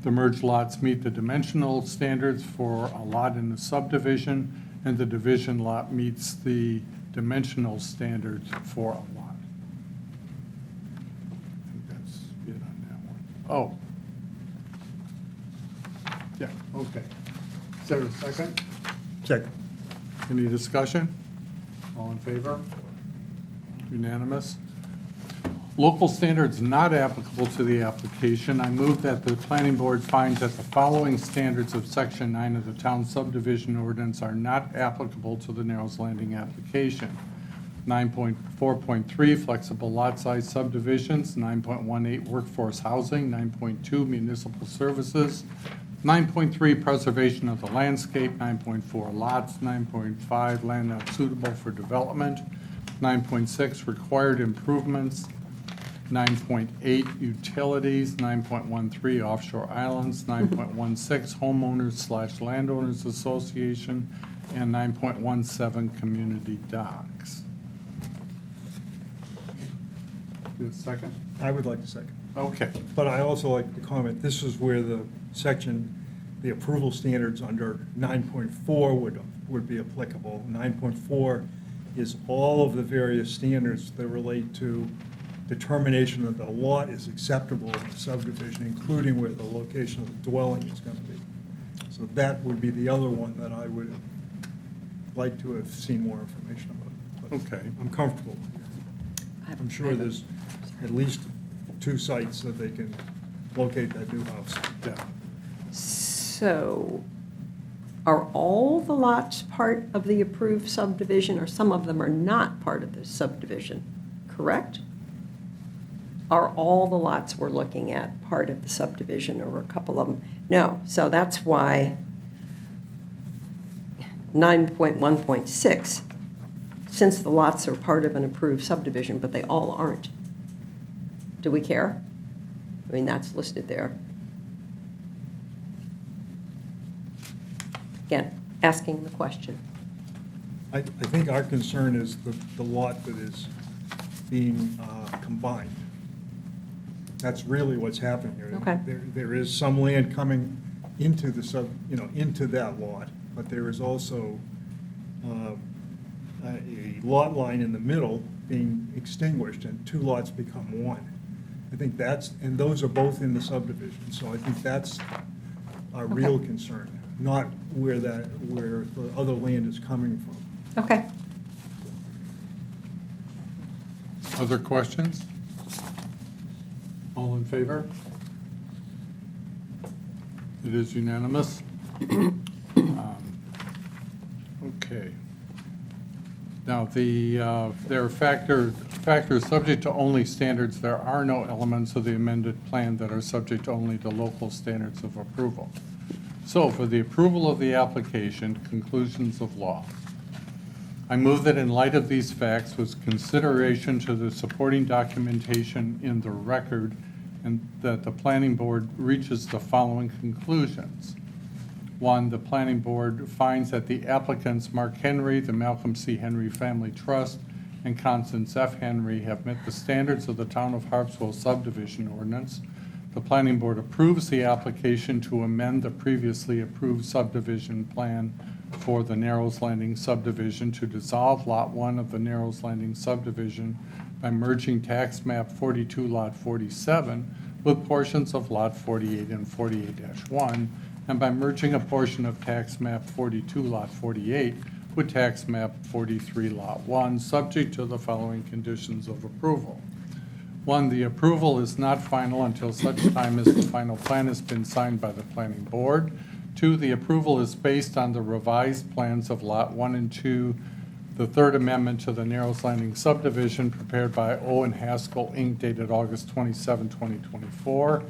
The merged lots meet the dimensional standards for a lot in the subdivision, and the division lot meets the dimensional standards for a lot. I think that's it on that one. Oh. Yeah, okay. Is there a second? Second. Any discussion? All in favor? Unanimous? Local standards not applicable to the application. I move that the planning board finds that the following standards of section 9 of the town subdivision ordinance are not applicable to the Narrows Landing application. 9.4.3 flexible lot size subdivisions, 9.18 workforce housing, 9.2 municipal services, 9.3 preservation of the landscape, 9.4 lots, 9.5 land not suitable for development, 9.6 required improvements, 9.8 utilities, 9.13 offshore islands, 9.16 homeowners/landowners association, and 9.17 community docks. Do a second? I would like to second. Okay. But I also like to comment, this is where the section, the approval standards under 9.4 would be applicable. 9.4 is all of the various standards that relate to determination that the lot is acceptable in the subdivision, including where the location of the dwelling is going to be. So that would be the other one that I would like to have seen more information about. But Okay. I'm comfortable. I'm sure there's at least 2 sites that they can locate that new house. Yeah. So are all the lots part of the approved subdivision, or some of them are not part of the subdivision, correct? Are all the lots we're looking at part of the subdivision, or a couple of them? No, so that's why 9.1.6, since the lots are part of an approved subdivision, but they all aren't. Do we care? I mean, that's listed there. Again, asking the question. I think our concern is the lot that is being combined. That's really what's happening here. Okay. There is some land coming into the into that lot, but there is also a lot line in the middle being extinguished and 2 lots become 1. I think and those are both in the subdivision, so I think that's our real concern, not where the other land is coming from. Okay. Other questions? All in favor? It is unanimous. Okay. Now, there are factors subject to only standards. There are no elements of the amended plan that are subject only to local standards of approval. So for the approval of the application, conclusions of law. I move that in light of these facts, with consideration to the supporting documentation in the record, and that the planning board reaches the following conclusions. 1, the planning board finds that the applicants Mark Henry, the Malcolm C. Henry Family Trust, and Constance F. Henry have met the standards of the Town of Harpswell subdivision ordinance. The planning board approves the application to amend the previously approved subdivision plan for the Narrows Landing subdivision to dissolve Lot 1 of the Narrows Landing subdivision by merging tax map 42 Lot 47 with portions of Lot 48 and 48-1, and by merging a portion of tax map 42 Lot 48 with tax map 43 Lot 1, subject to the following conditions of approval. 1, the approval is not final until such time as the final plan has been signed by the planning board. 2, the approval is based on the revised plans of Lot 1 and 2, the third amendment to the Narrows Landing subdivision prepared by O. and Haskell, Inc., dated August 27, 2024,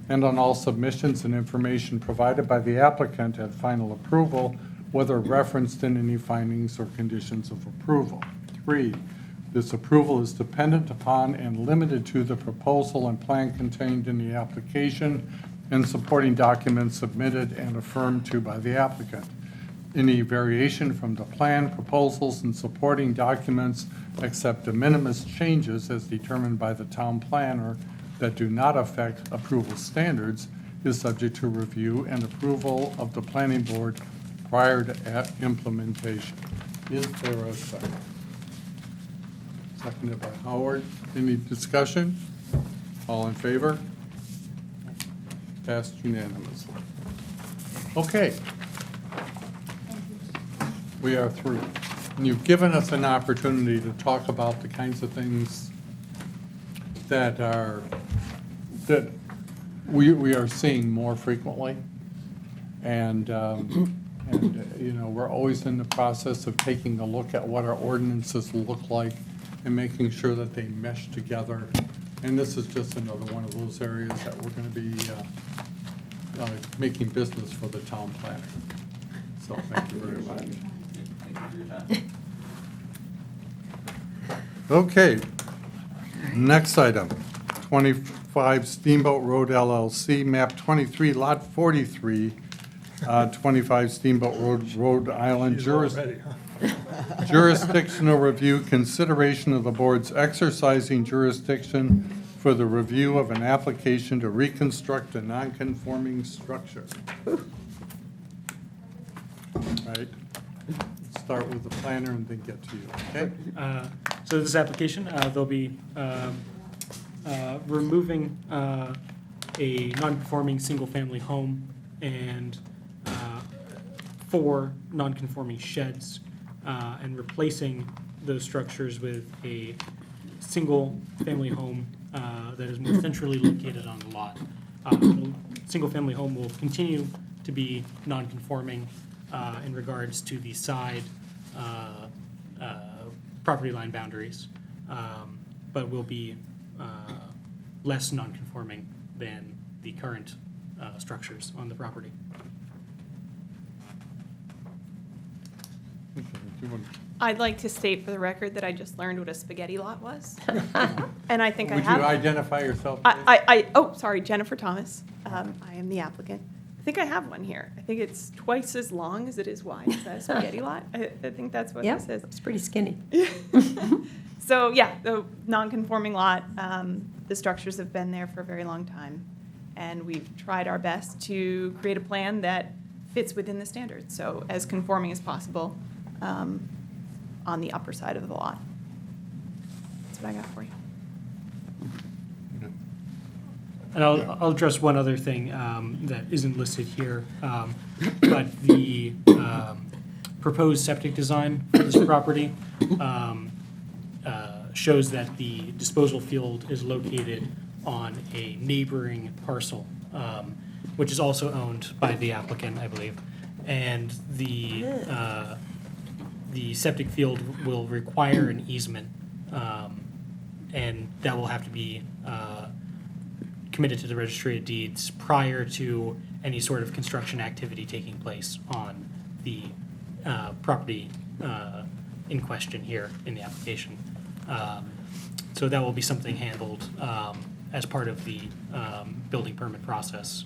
and on all submissions and information provided by the applicant at final approval, whether referenced in any findings or conditions of approval. 3, this approval is dependent upon and limited to the proposal and plan contained in the application and supporting documents submitted and affirmed to by the applicant. Any variation from the plan, proposals, and supporting documents except de minimis changes as determined by the town planner that do not affect approval standards is subject to review and approval of the planning board prior to implementation. Is there a second? Seconded by Howard. Any discussion? All in favor? Passed unanimously. Okay. We are through. And you've given us an opportunity to talk about the kinds of things that we are seeing more frequently. And you know, we're always in the process of taking a look at what our ordinances look like and making sure that they mesh together. And this is just another one of those areas that we're going to be making business for the town planner. So thank you very much. Okay, next item. 25 Steamboat Road LLC, map 23, lot 43, 25 Steamboat Road, Rhode Island. Already, huh? Jurisdictional review, consideration of the board's exercising jurisdiction for the review of an application to reconstruct a non-conforming structure. Right? Start with the planner and then get to you, okay? So this application, they'll be removing a non-conforming single-family home and 4 non-conforming sheds, and replacing those structures with a single-family home that is more centrally located on the lot. The single-family home will continue to be non-conforming in regards to the side property line boundaries, but will be less non-conforming than the current structures on the property. Okay, do you want- I'd like to state for the record that I just learned what a spaghetti lot was. And I think I Would you have. identify yourself, please? Oh, sorry, Jennifer Thomas. I am the applicant. I think I have one here. I think it's twice as long as it is wide. Is that a spaghetti lot? I think that's what Yep, this is. it's pretty skinny. So, yeah, the non-conforming lot, the structures have been there for a very long time. And we've tried our best to create a plan that fits within the standards, so as conforming as possible on the upper side of the lot. That's what I got for you. And I'll address one other thing that isn't listed here, but the proposed septic design for this property shows that the disposal field is located on a neighboring parcel, which is also owned by the applicant, I believe. And the septic field will require an easement, and that will have to be committed to the registry of deeds prior to any sort of construction activity taking place on the property in question here in the application. So that will be something handled as part of the building permit process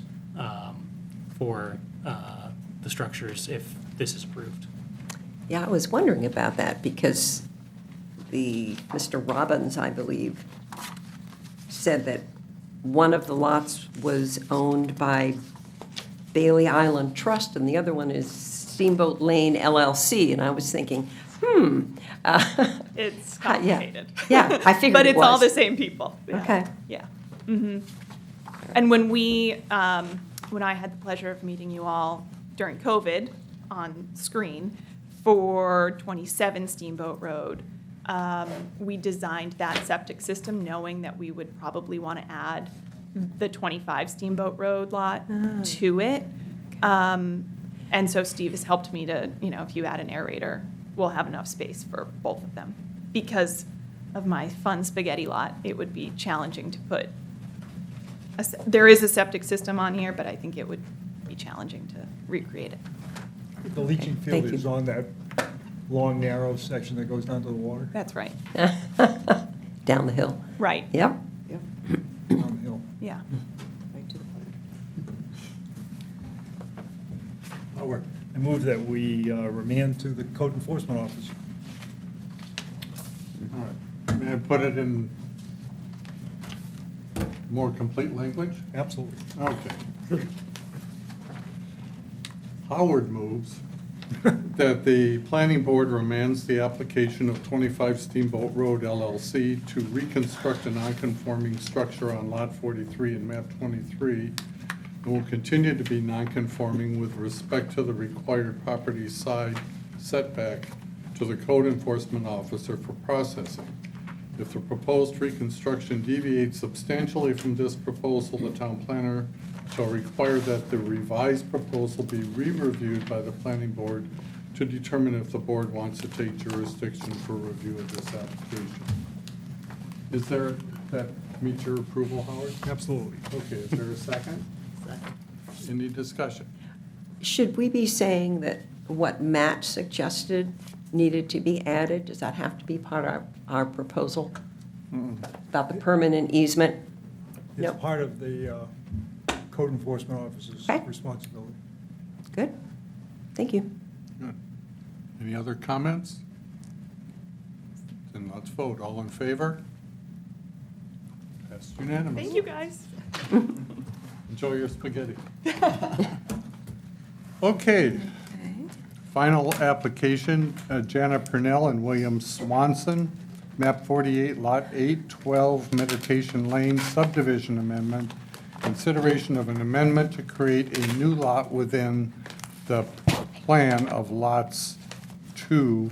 for the structures if this is approved. Yeah, I was wondering about that because Mr. Robbins, I believe, said that one of the lots was owned by Bailey Island Trust and the other one is Steamboat Lane LLC. And I was thinking, It's complicated. Yeah, I figured But it it's all was. the same people. Okay. Yeah. Mhm. And when when I had the pleasure of meeting you all during COVID on screen for 27 Steamboat Road, we designed that septic system knowing that we would probably want to add the 25 Steamboat Road lot to it. And so Steve has helped me to, if you add an aerator, we'll have enough space for both of them. Because of my fun spaghetti lot, it would be challenging to put, there is a septic system on here, but I think it would be challenging to recreate it. The leaching Thank field you. is on that long, narrow section that goes down to the water, That's right. Down the hill. Right, Yep. down the hill. yeah. Howard? I move that we remand to the code enforcement office. All right. May I put it in more complete language? Absolutely. Okay. Howard moves that the planning board remands the application of 25 Steamboat Road LLC to reconstruct a non-conforming structure on Lot 43 and map 23, and will continue to be non-conforming with respect to the required property side setback to the code enforcement officer for processing. If the proposed reconstruction deviates substantially from this proposal, the town planner shall require that the revised proposal be re-reviewed by the planning board to determine if the board wants to take jurisdiction for review of this application. Is there, that meet your approval, Howard? Absolutely. Okay, is there a second? Second. Any discussion? Should we be saying that what Matt suggested needed to be added? Does that have to be part of our proposal? About the permanent easement? It's Nope. part of the code enforcement officer's Okay. responsibility. Good. Thank you. Good. Any other comments? Then let's vote. All in favor? Passed unanimous. Thank you, guys. Enjoy your spaghetti. Okay. Final application, Janet Purnell and William Swanson, map 48, lot 8, 12 Meditation Lane subdivision amendment. Consideration of an amendment to create a new lot within the plan of lots 2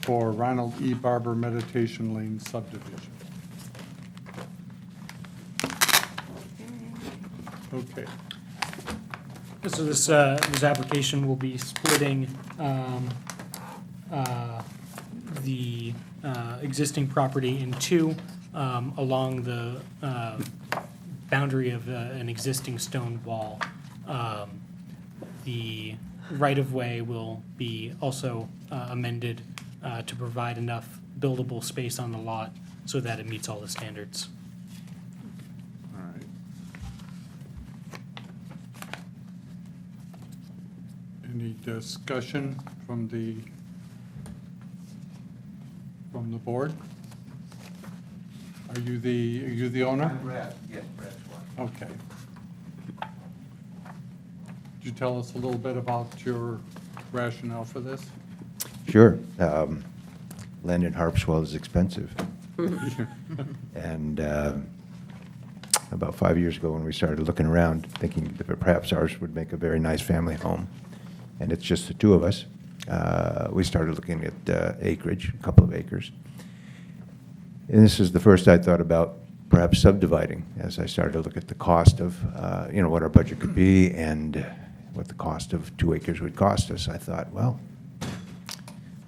for Ronald E. Barber Meditation Lane subdivision. Okay. So this application will be splitting the existing property in two along the boundary of an existing stone wall. The right-of-way will be also amended to provide enough buildable space on the lot so that it meets all the standards. All right. Any discussion from the board? Are you the owner? Brad, yes, Brad Schwartz. Okay. Could you tell us a little bit about your rationale for this? Sure. Land in Harpswell is expensive. And about 5 years ago, when we started looking around, thinking that perhaps ours would make a very nice family home, and it's just the two of us, we started looking at acreage, a couple of acres. And this is the first I thought about perhaps subdividing, as I started to look at the cost of, what our budget could be and what the cost of 2 acres would cost us. I thought, well,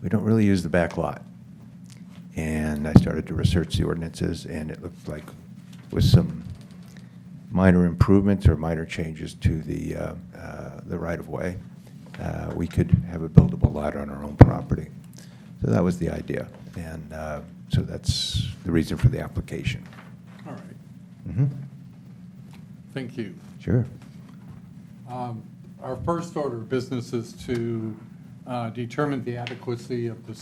we don't really use the back lot. And I started to research the ordinances, and it looked like with some minor improvements or minor changes to the right-of-way, we could have a buildable lot on our own property. So that was the idea. And so that's the reason for the application. All right. Mhm. Thank you. Sure. Our first order of business is to determine the adequacy of the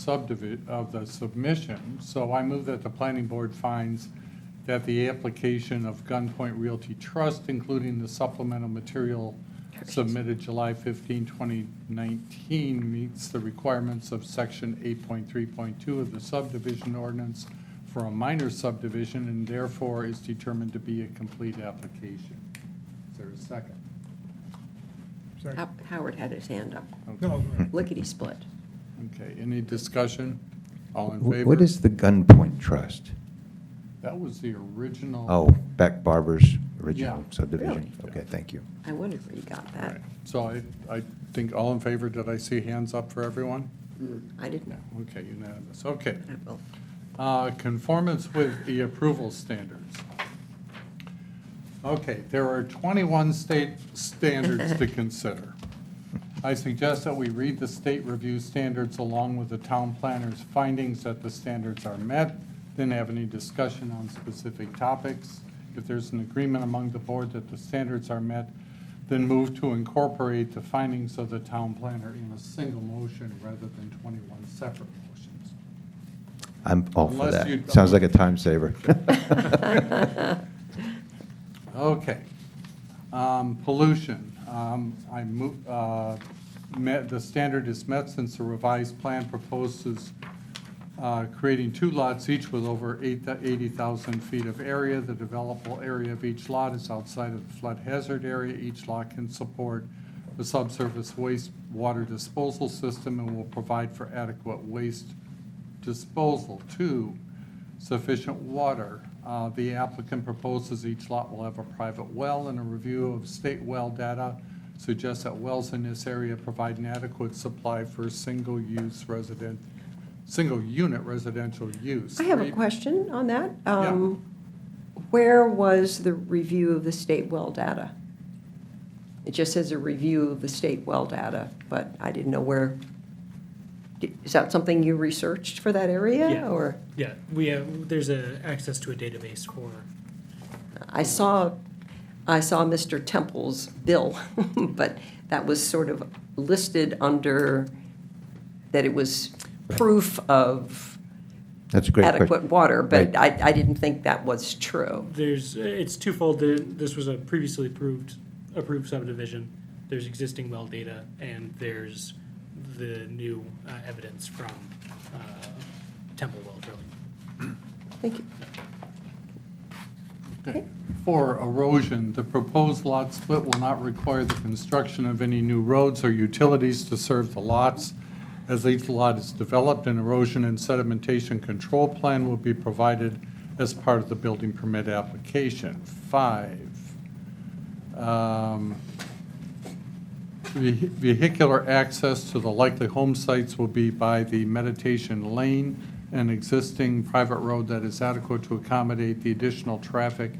submission. So I move that the planning board finds that the application of Gunpoint Realty Trust, including the supplemental material submitted July 15, 2019, meets the requirements of section 8.3.2 of the subdivision ordinance for a minor subdivision, and therefore is determined to be a complete application. Is there a second? Second. Howard had his hand up. No, Lickety-split. Okay, any discussion? All in Wh- favor? What is the Gunpoint Trust? That was the original. Oh, Beck Barber's original Yeah. subdivision? Really? Okay, thank you. I wondered where you got that. Right. So I think all in favor, did I see hands up for everyone? I didn't. Yeah, okay, unanimous, okay. I will. Conformance with the approval standards. Okay, there are 21 state standards to consider. I suggest that we read the state review standards along with the town planner's findings that the standards are met, then have any discussion on specific topics. If there's an agreement among the board that the standards are met, then move to incorporate the findings of the town planner in a single motion rather than 21 separate motions. I'm all for Unless you- that. Sounds like a time saver. Okay. Pollution. The standard is met since the revised plan proposes creating 2 lots, each with over 80,000 feet of area. The developable area of each lot is outside of the flood hazard area. Each lot can support the subsurface wastewater disposal system and will provide for adequate waste disposal. 2, sufficient water. The applicant proposes each lot will have a private well, and a review of state well data suggests that wells in this area provide an adequate supply for single-unit residential use. I have a 3, question on that. Yeah. Where was the review of the state well data? It just says a review of the state well data, but I didn't know where. Is that something you researched for that area, Yeah. or? Yeah, there's access to a database for I saw Mr. Temple's bill, but that was sort of listed under that it was proof of That's a great question. adequate water, but Right. I didn't think that was true. It's twofold. This was a previously approved subdivision. There's existing well data, and there's the new evidence from Temple well drilling. Thank you. Okay. For erosion, the proposed lot split will not require the construction of any new roads or utilities to serve the lots. As each lot is developed, an erosion and sedimentation control plan will be provided as part of the building permit application. 5, vehicular access to the likely home sites will be by the Meditation Lane, an existing private road that is adequate to accommodate the additional traffic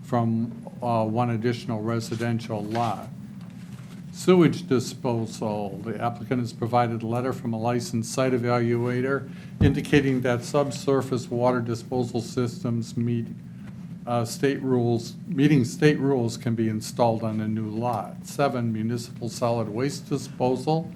from one additional residential lot. Sewage disposal, the applicant has provided a letter from a licensed site evaluator indicating that subsurface water disposal systems meeting state rules can be installed on a new lot. 7, municipal solid waste disposal.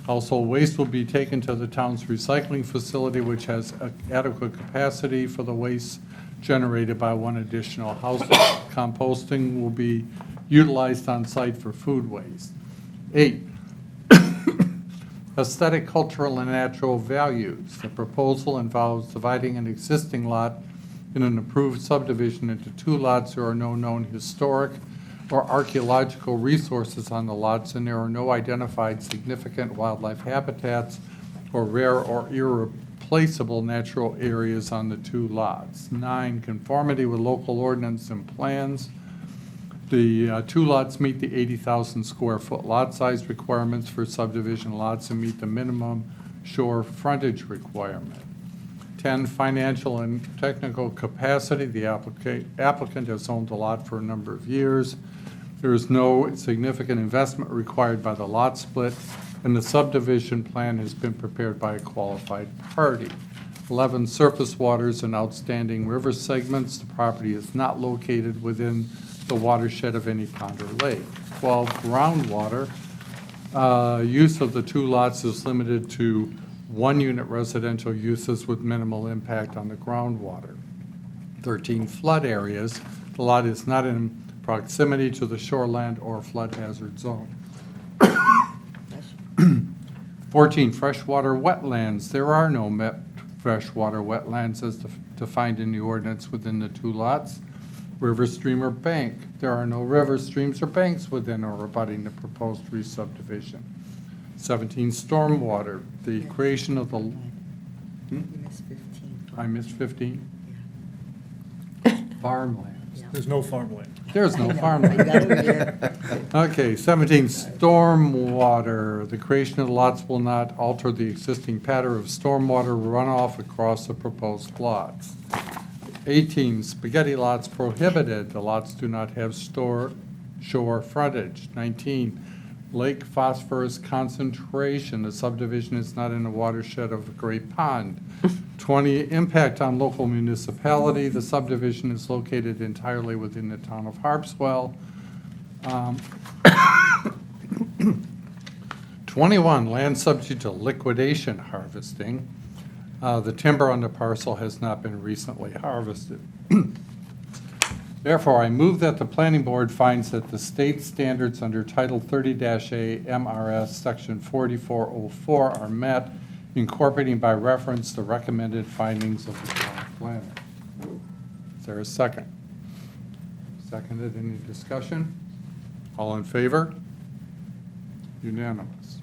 Household waste will be taken to the town's recycling facility, which has adequate capacity for the waste generated by one additional household. Composting will be utilized on site for food waste. 8, aesthetic, cultural, and natural values. The proposal involves dividing an existing lot in an approved subdivision into 2 lots. There are no known historic or archaeological resources on the lots, and there are no identified significant wildlife habitats or rare or irreplaceable natural areas on the 2 lots. 9, conformity with local ordinance and plans. The 2 lots meet the 80,000 square foot lot size requirements for subdivision lots and meet the minimum shore frontage requirement. 10, financial and technical capacity. The applicant has owned the lot for a number of years. There is no significant investment required by the lot split, and the subdivision plan has been prepared by a qualified party. 11, surface waters and outstanding river segments. The property is not located within the watershed of any pond or lake. 12, groundwater. Use of the 2 lots is limited to 1-unit residential uses with minimal impact on the groundwater. 13, flood areas. The lot is not in proximity to the shoreland or flood hazard zone. 14, freshwater wetlands. There are no freshwater wetlands as defined in the ordinance within the 2 lots. River, stream, or bank. There are no rivers, streams, or banks within or abutting the proposed re-subdivision. 17, stormwater. The creation of the... You missed 15. I missed 15? Farmlands. There's no farmland. There's no I know, farmland. I got it here. Okay, 17, stormwater. The creation of the lots will not alter the existing pattern of stormwater runoff across the proposed lots. 18, spaghetti lots prohibited. The lots do not have shore frontage. 19, lake phosphorus concentration. The subdivision is not in a watershed of a great pond. 20, impact on local municipality. The subdivision is located entirely within the town of Harpswell. 21, land subject to liquidation harvesting. The timber on the parcel has not been recently harvested. Therefore, I move that the planning board finds that the state standards under Title 30-A MRS Section 4404 are met, incorporating by reference the recommended findings of the town planner. Is there a second? Seconded. Any discussion? All in favor? Unanimous.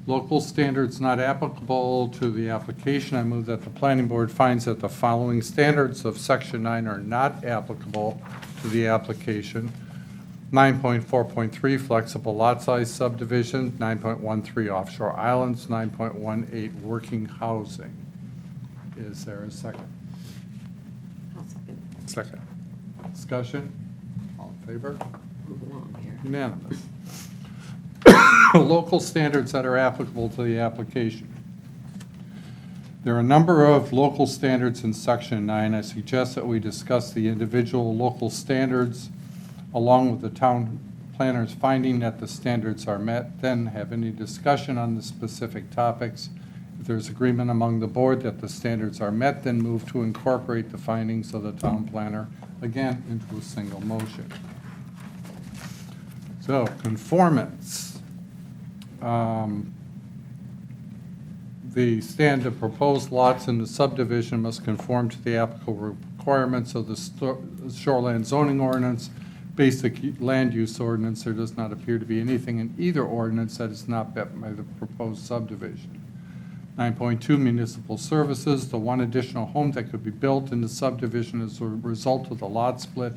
Local standards not applicable to the application. I move that the planning board finds that the following standards of Section 9 are not applicable to the application. 9.4.3, flexible lot size subdivision. 9.13, offshore islands. 9.18, working housing. Is there a second? I'll second. Second. Discussion? All in favor? Move along here. Unanimous. Local standards that are applicable to the application. There are a number of local standards in Section 9. I suggest that we discuss the individual local standards along with the town planner's finding that the standards are met, then have any discussion on the specific topics. If there's agreement among the board that the standards are met, then move to incorporate the findings of the town planner, again, into a single motion. So, conformance. The proposed lots in the subdivision must conform to the applicable requirements of the shoreline zoning ordinance, basic land use ordinance. There does not appear to be anything in either ordinance that is not met by the proposed subdivision. 9.2 municipal services. The one additional home that could be built in the subdivision as a result of the lot split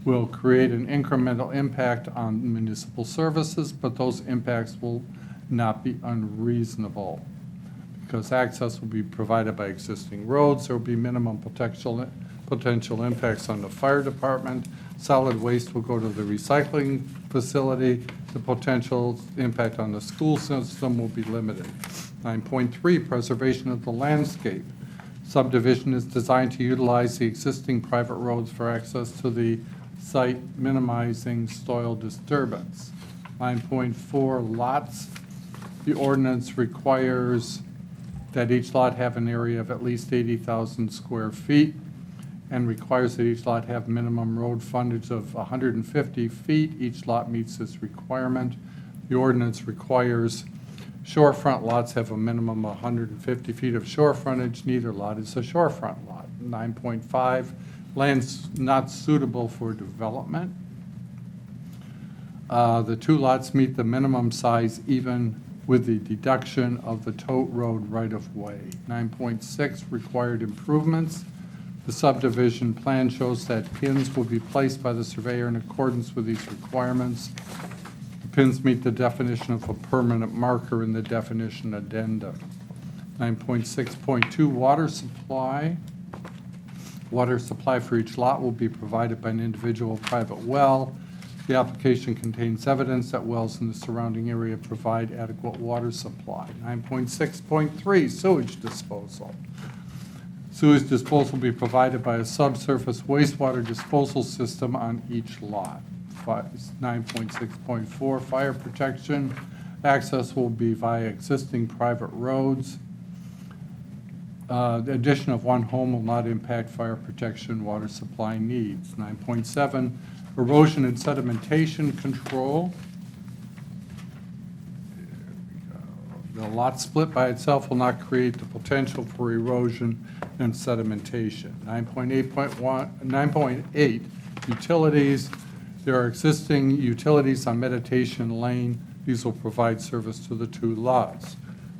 will create an incremental impact on municipal services, but those impacts will not be unreasonable. Because access will be provided by existing roads, there will be minimum potential impacts on the fire department. Solid waste will go to the recycling facility. The potential impact on the school system will be limited. 9.3, preservation of the landscape. Subdivision is designed to utilize the existing private roads for access to the site, minimizing soil disturbance. 9.4, lots. The ordinance requires that each lot have an area of at least 80,000 square feet and requires that each lot have minimum road frontage of 150 feet. Each lot meets this requirement. The ordinance requires shorefront lots have a minimum of 150 feet of shore frontage. Neither lot is a shorefront lot. 9.5, lands not suitable for development. The two lots meet the minimum size even with the deduction of the tote road right-of-way. 9.6, required improvements. The subdivision plan shows that pins will be placed by the surveyor in accordance with these requirements. The pins meet the definition of a permanent marker in the definition addendum. 9.6.2, water supply. Water supply for each lot will be provided by an individual private well. The application contains evidence that wells in the surrounding area provide adequate water supply. 9.6.3, sewage disposal. Sewage disposal will be provided by a subsurface wastewater disposal system on each lot. 9.6.4, fire protection. Access will be via existing private roads. The addition of one home will not impact fire protection water supply needs. 9.7, erosion and sedimentation control. The lot split by itself will not create the potential for erosion and sedimentation. 9.8, utilities. There are existing utilities on Meditation Lane. These will provide service to the two lots.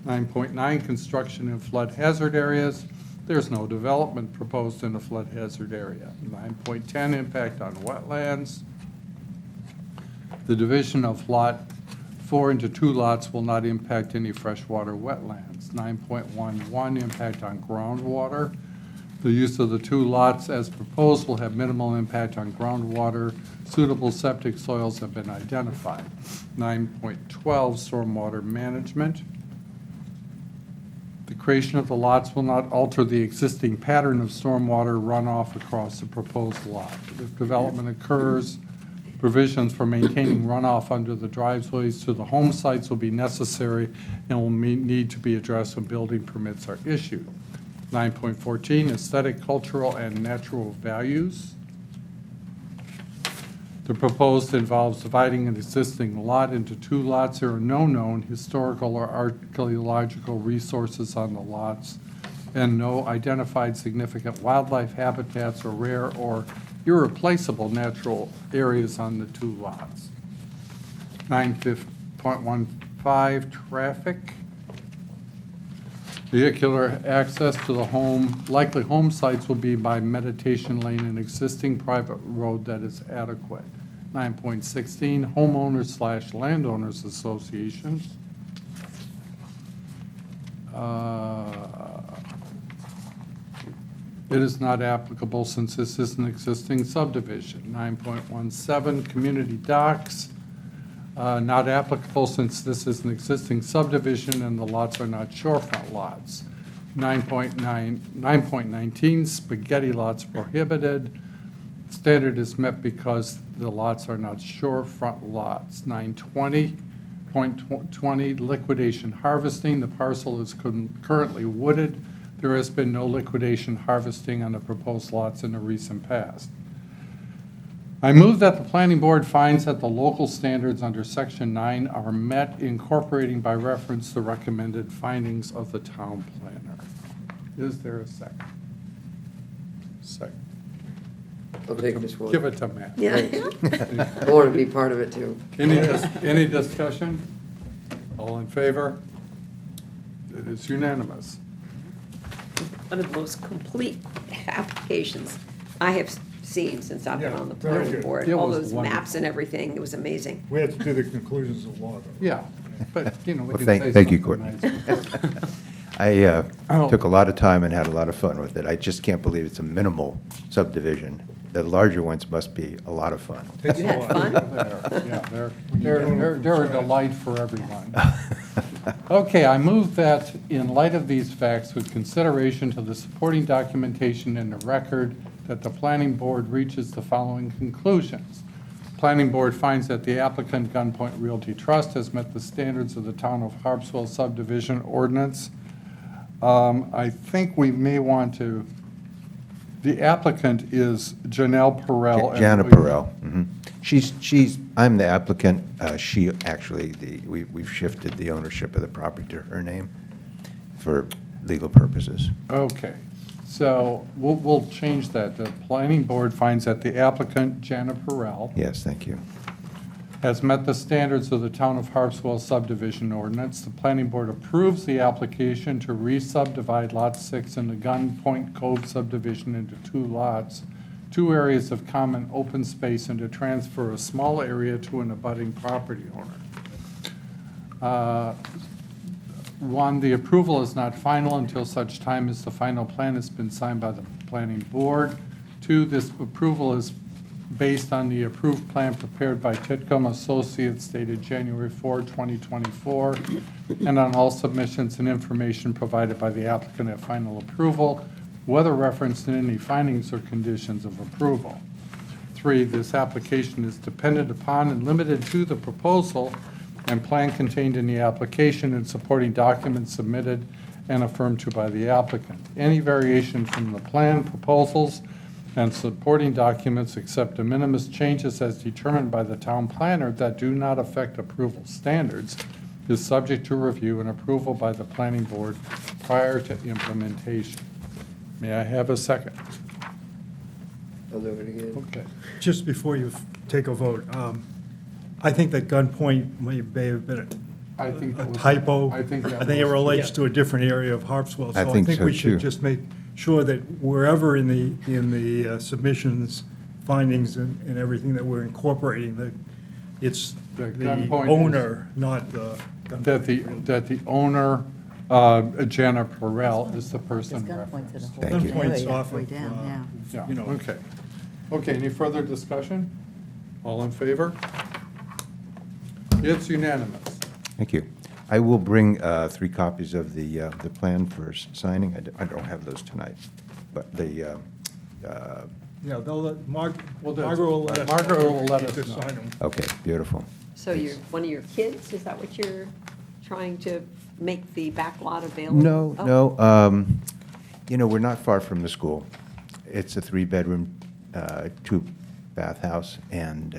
9.9, construction in flood hazard areas. There's no development proposed in a flood hazard area. 9.10, impact on wetlands. The division of lot 4 into 2 lots will not impact any freshwater wetlands. 9.11, impact on groundwater. The use of the 2 lots as proposed will have minimal impact on groundwater. Suitable septic soils have been identified. 9.12, stormwater management. The creation of the lots will not alter the existing pattern of stormwater runoff across the proposed lot. If development occurs, provisions for maintaining runoff under the driveways to the home sites will be necessary and will need to be addressed when building permits are issued. 9.14, aesthetic, cultural, and natural values. The proposed involves dividing an existing lot into 2 lots. There are no known historical or archaeological resources on the lots and no identified significant wildlife habitats or rare or irreplaceable natural areas on the 2 lots. 9.15, traffic. Vehicular access to the likely home sites will be by Meditation Lane, an existing private road that is adequate. 9.16, homeowners/landowners associations. It is not applicable since this is an existing subdivision. 9.17, community docks. Not applicable since this is an existing subdivision and the lots are not shorefront lots. 9.19 spaghetti lots prohibited. Standard is met because the lots are not shorefront lots. 920.20 liquidation harvesting. The parcel is currently wooded. There has been no liquidation harvesting on the proposed lots in the recent past. I move that the planning board finds that the local standards under section 9 are met, incorporating by reference the recommended findings of the town planner. Is there a second? Second. I'll take this one. Give it to Matt. I want to be part of it too. Any discussion? All in favor? It is unanimous. One of the most complete applications I have seen since I've been Yeah, on the very planning good. board. It All was those wonderful. maps and everything, it was amazing. We had to do the conclusions of law, though. Yeah, but, we Well, can thank- say thank you, something Courtney. nice. I Oh. took a lot of time and had a lot of fun with it. I just can't believe it's a minimal subdivision. The larger ones must be a lot of fun. Takes You a had lot. fun? They're a delight for everyone. Okay, I move that in light of these facts, with consideration to the supporting documentation in the record, that the planning board reaches the following conclusions. Planning board finds that the applicant, Gunpoint Realty Trust, has met the standards of the town of Harpswell subdivision ordinance. I think we may want to, the applicant is Janelle Perrell. and Jana we- Perrell. Mhm. I'm the applicant. She actually, we've shifted the ownership of the property to her name for legal purposes. Okay, so we'll change that. The planning board finds that the applicant, Jana Perrell, Yes, thank you. has met the standards of the town of Harpswell subdivision ordinance. The planning board approves the application to re-subdivide Lot 6 in the Gun Point Cove subdivision into 2 lots, 2 areas of common open space, and to transfer a small area to an abutting property owner. 1, the approval is not final until such time as the final plan has been signed by the planning board. 2, this approval is based on the approved plan prepared by Titcomb Associates dated January 4, 2024, and on all submissions and information provided by the applicant at final approval, whether referenced in any findings or conditions of approval. 3, this application is dependent upon and limited to the proposal and plan contained in the application and supporting documents submitted and affirmed to by the applicant. Any variation from the plan, proposals, and supporting documents except de minimis changes as determined by the town planner that do not affect approval standards is subject to review and approval by the planning board prior to implementation. May I have a second? I'll do it again. Okay. Just before you take a vote, I think that Gunpoint may have been I think a that was- typo. I think that it was- relates to a different area of Harpswell. I So I think think so, we too. should just make sure that wherever in the submissions, findings, and everything that we're incorporating, that it's The the Gunpoint is- owner, not the. That the owner, Jana Perrell, is the person It's got points referenced. at a whole Thank you. area Gunpoint's off way of, down, yeah. Yeah, you know. okay. Okay, any further discussion? All in favor? It's unanimous. Thank you. I will bring 3 copies of the plan for signing. I don't have those tonight, but Yeah, they'll let, Margaret will let us. Margaret will let us to know. sign them. okay, beautiful. So one of your kids, is that what you're trying to make the back lot available? No, Oh. no. We're not far from the school. It's a 3-bedroom, 2-bath house, and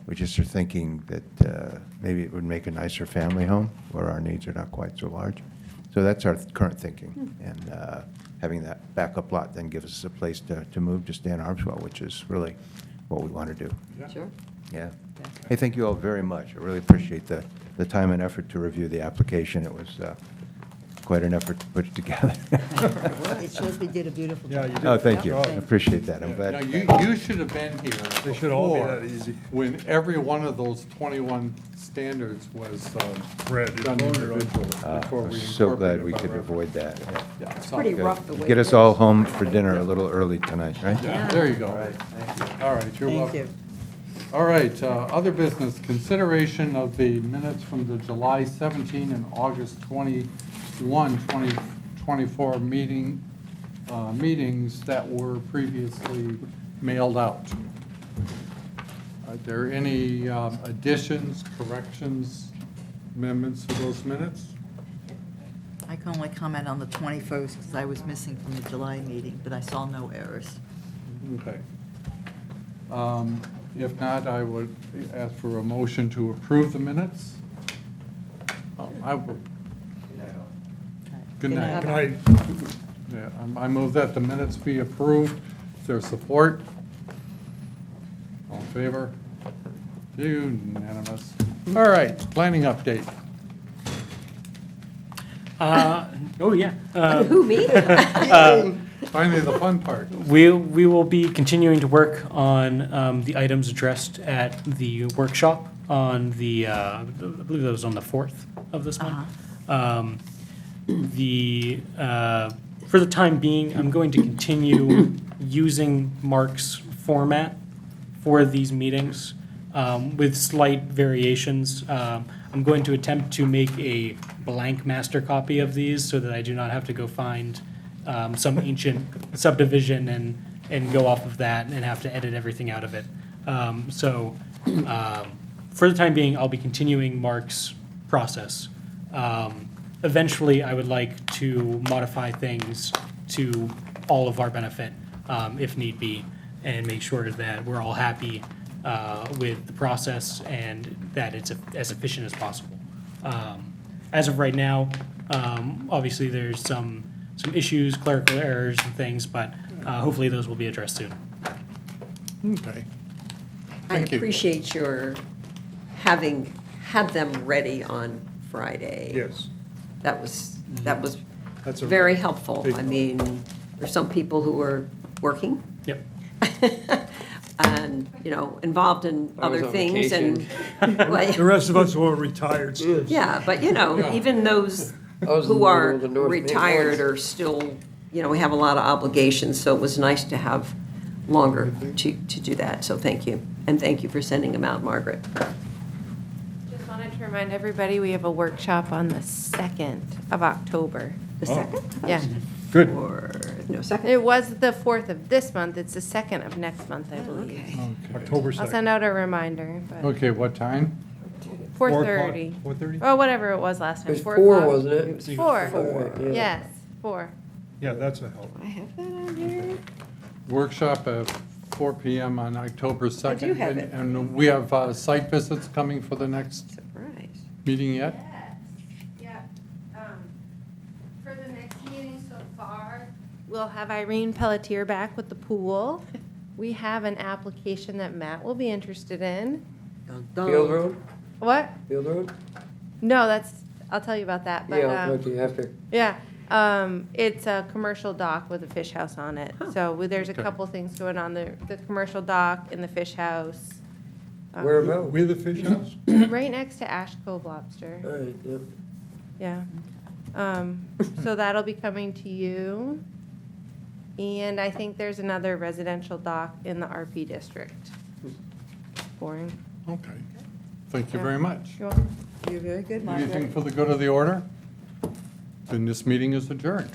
we just are thinking that maybe it would make a nicer family home where our needs are not quite so large. So that's our current thinking. And having that backup lot then gives us a place to move to stay in Harpswell, which is really what we want to do. Sure. Yeah. Hey, thank you all very much. I really appreciate the time and effort to review the application. It was quite an effort to put it together. It shows we did a beautiful Yeah, job. you did. Oh, thank you. I Thank appreciate that. I'm Now, glad. you should have been here. They should all be before, that easy. When every one of those 21 standards was Read. done individually. before I'm we so glad incorporated we by could reference. avoid that. Yeah. Yeah, It's so- pretty Good. rough the way. Get it us all was. home for dinner a little early tonight, right? Yeah, there you go. All right, you're Thank welcome. you. All right, other business, consideration of the minutes from the July 17 and August 21, 18Sep2024 meetings that were previously mailed out. Are there any additions, corrections, amendments to those minutes? I can only comment on the 21st because I was missing from the July meeting, but I saw no errors. Okay. If not, I would ask for a motion to approve the minutes. I will. Good night. Can I, Yeah, I move that the minutes be approved. Is there support? All in favor? Unanimous. All right, planning update. Oh, yeah. Who, me? Finally, the fun part. We will be continuing to work on the items addressed at the workshop on the, I believe that was on the 4th of this month. For the time being, I'm going to continue using Mark's format for these meetings with slight variations. I'm going to attempt to make a blank master copy of these so that I do not have to go find some ancient subdivision and go off of that and have to edit everything out of it. For the time being, I'll be continuing Mark's process. Eventually, I would like to modify things to all of our benefit, if need be, and make sure that we're all happy with the process and that it's as efficient as possible. As of right now, obviously, there's some issues, clerical errors and things, but hopefully those will be addressed soon. Okay. I Thank you. appreciate your having had them ready on Friday. yes, That was that's a. very helpful. big I help. mean, there's some people who are working Yep. and, involved in I was other on things and. The rest of us who are retired still. Yeah, but even those I was in who the are middle of the North Main retired Woods. are still, we have a lot of obligations, so it was nice to have longer to do that, so thank you. And thank you for sending them out, Margaret. Just wanted to remind everybody, we have a workshop on the 2nd of October. The second? Yeah. Good. Or, no, second? It was the 4th of this month. It's the 2nd of next month, I believe. Okay. October I'll 2nd. send out a reminder, but Okay, what time? 4:30. 4:30? Oh, whatever it was last It time. was 4 4, o'clock. wasn't it? 4. Four, yeah. Yes, 4. Yeah, that's a help. I have that on here. Workshop at 4 PM on October 2nd. do have it. And we have site visits coming for the next Surprise. meeting yet? Yeah. For the next meeting so far, we'll have Irene Pelletier back with the pool. We have an application that Matt will be interested in. Field Road? What? Field Road? No, I'll tell you about that, but, Yeah, I'll talk to you after. yeah. It's a commercial dock with a fish house on it. So there's a Okay. couple things going on, the commercial dock and the fish house. Where about? With the fish house? Right next to Ash Cove Lobster, All right, yeah. yeah. So that'll be coming to you. And I think there's another residential dock in the RP district. Boring. Okay. Thank you Yeah. very much. You're welcome. You're very good, Anything Margaret. for the good of the order? Then this meeting is adjourned.